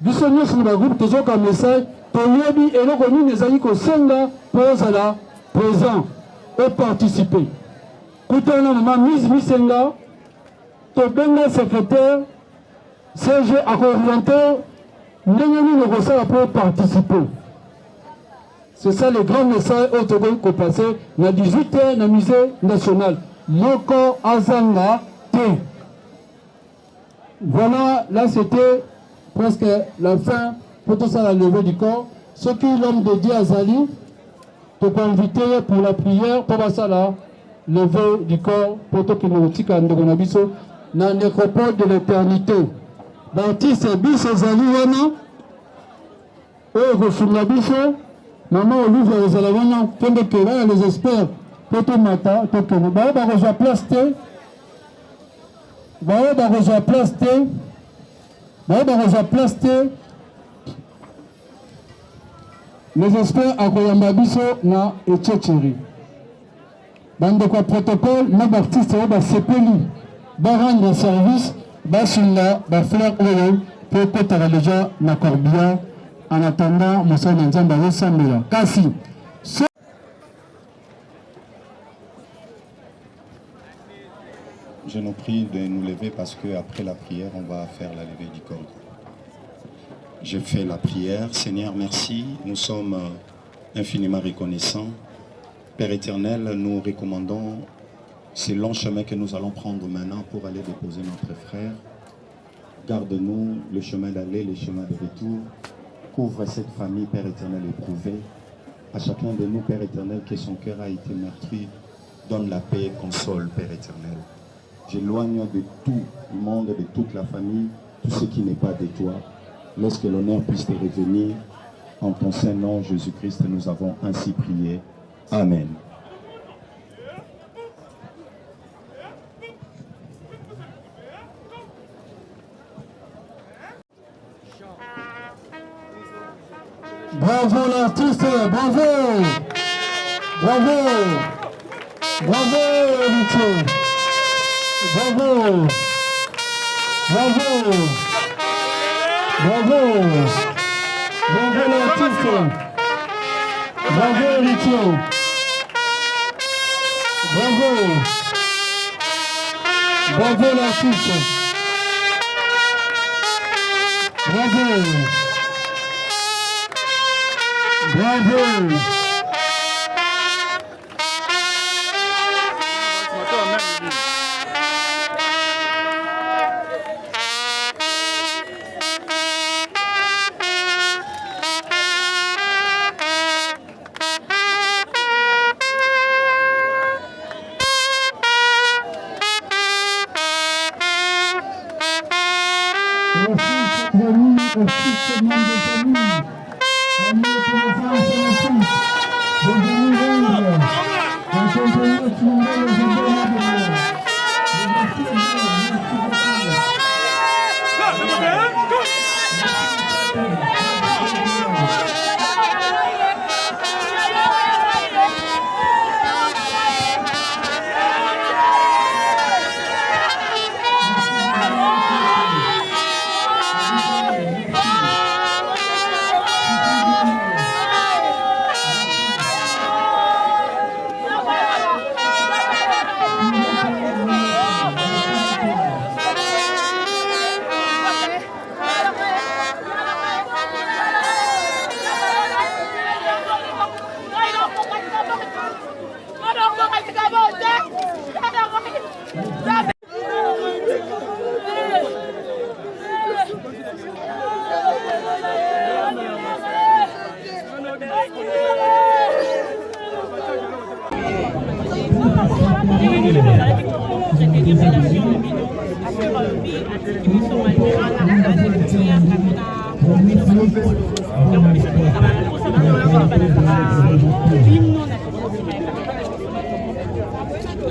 Biso nyos na groupe tozoka message to yebi eloko nini ezali ko senga pour zala présent et participer. Kutana mama misenga to benga secrétaire CG à orienter ndenge nini ko sala pour participer. C'est ça le grand message au Togo qu'on passait dans 18h dans le musée national. Moko Azanga T. Voilà, là c'était presque la fin pour tout ça, la levée du corps. Ce qui l'homme de Dieu Azali, te inviter pour la prière, pour ça la levée du corps, pour tout qui nous tique à Ndogonabiso, dans la nécropole de l'éternité. Baptiste Biso Azali, Wana, et Rosunabiso. Maman Olive les éléments pendant que là les experts pour tout matin pour que nous bah rejoindre plaster les experts à Koyamba Biso na Etchecheri bande quoi protocole na artiste ba sepeli ba rendre service ba sunga ba fleur oyo pour kotara les gens na Corbia. En attendant, Moussa Nzamba Samela. Kasi. Je nous prie de nous lever parce qu'après la prière, on va faire la levée du corps. Je fais la prière. Seigneur, merci. Nous sommes infiniment reconnaissants. Père éternel, nous recommandons ce long chemin que nous allons prendre maintenant pour aller déposer notre frère Garde-nous le chemin d'aller, le chemin de retour. Couvre cette famille, Père éternel, éprouvée. À chacun de nous, Père éternel, que son cœur a été meurtri, donne la paix et console, Père éternel. J'éloigne de tout le monde, de toute la famille, tout ce qui n'est pas de toi. Laisse que l'honneur puisse te revenir. En ton saint nom, Jésus-Christ, nous avons ainsi prié. Amen. Bravo l'artiste, bravo. Bravo. Bravo Richie. Bravo. Bravo. Bravo. Bravo l'artiste. Bravo Richie. Bravo. Bravo l'artiste. Bravo. Bravo.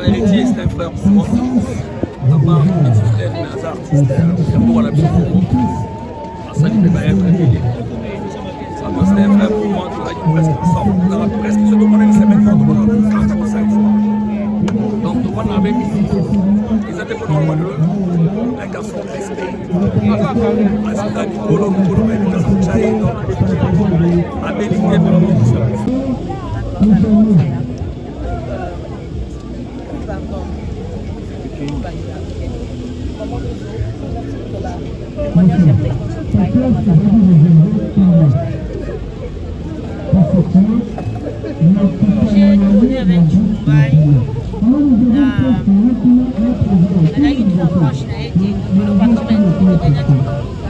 Héritier, c'est un frère pour moi. À part le petit frère, mais un artiste, pour la musique pour moi. Ça, il ne peut pas être régulier. Ça, moi, c'est un frère pour moi, tout là, qui presque ensemble. On a presque se demandé une semaine, on a 4 ou 5 fois. Donc, tout le monde avait mis. Ils étaient pour nous, un garçon respect. Parce que Nicolo, un garçon chahi, donc, habilité pour nous. J'ai tourné avec Chumbai. On a eu 3 proches,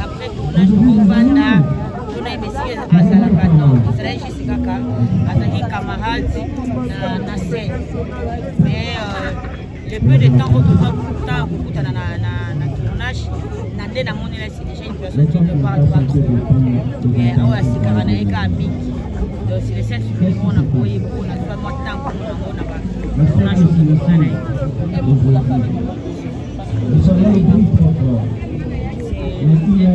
après tournage au Vanda, on a essayé à Salakato, Israël Jessica, avec un camarade na scène. Mais le peu de temps qu'on doit na tournage, c'est déjà une personne qui ne parle pas trop. Mais donc c'est le seul sujet qu'on a payé pour on a pas moins de temps qu'on a tournage et beaucoup la famille. C'est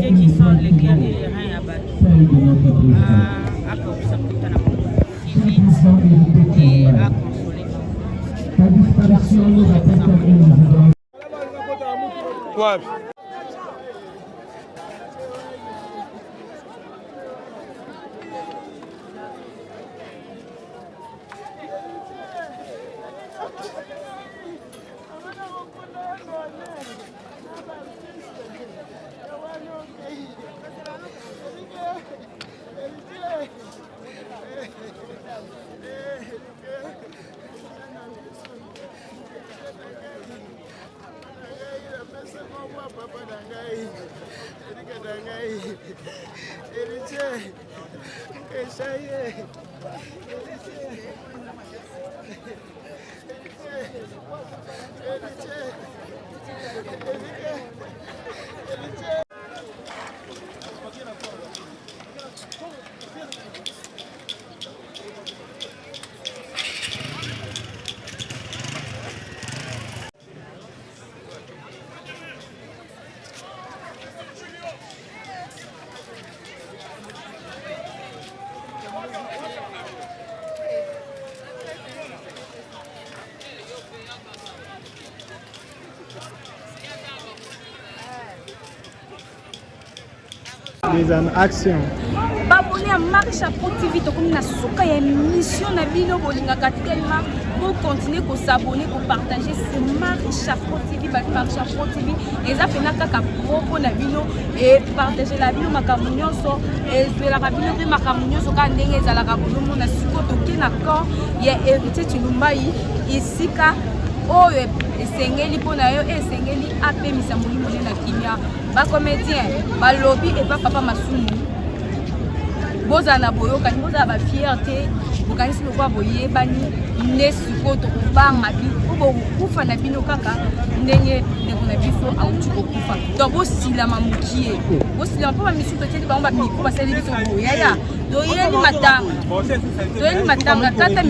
les qui sont les clercs et les reins à battre. À cause ça peut être et à consoler. Ouais. papa nangai erika nangai eriche esaye Mise en action. Babone à Marche à TV to comme na soka ya émission na bino bolingaka tellement pour continuer ko s'abonner ko partager c'est Marche à TV ba Marche à TV eza fena kaka propos na bino et partager la bino makambo nyonso et la bino pe makambo nyonso ka ndenge ezala ka bonomo na siko to kina corps ya Héritier Tshilumbai isika oyo esengeli mpona yo esengeli apemisa molimo ne na kimia bacomédien balobi epa papa masumu bozala na boyokani bozala bafierté bokanisi lokwa boyebani nde sikoyo tokobanga bokufa na bino kaka ndenge ndeko na biso auti kokufa donc bosilama mokie bosilama mpo bamisu totieli bango bamiko basali biso boyaya toyeli matanga tata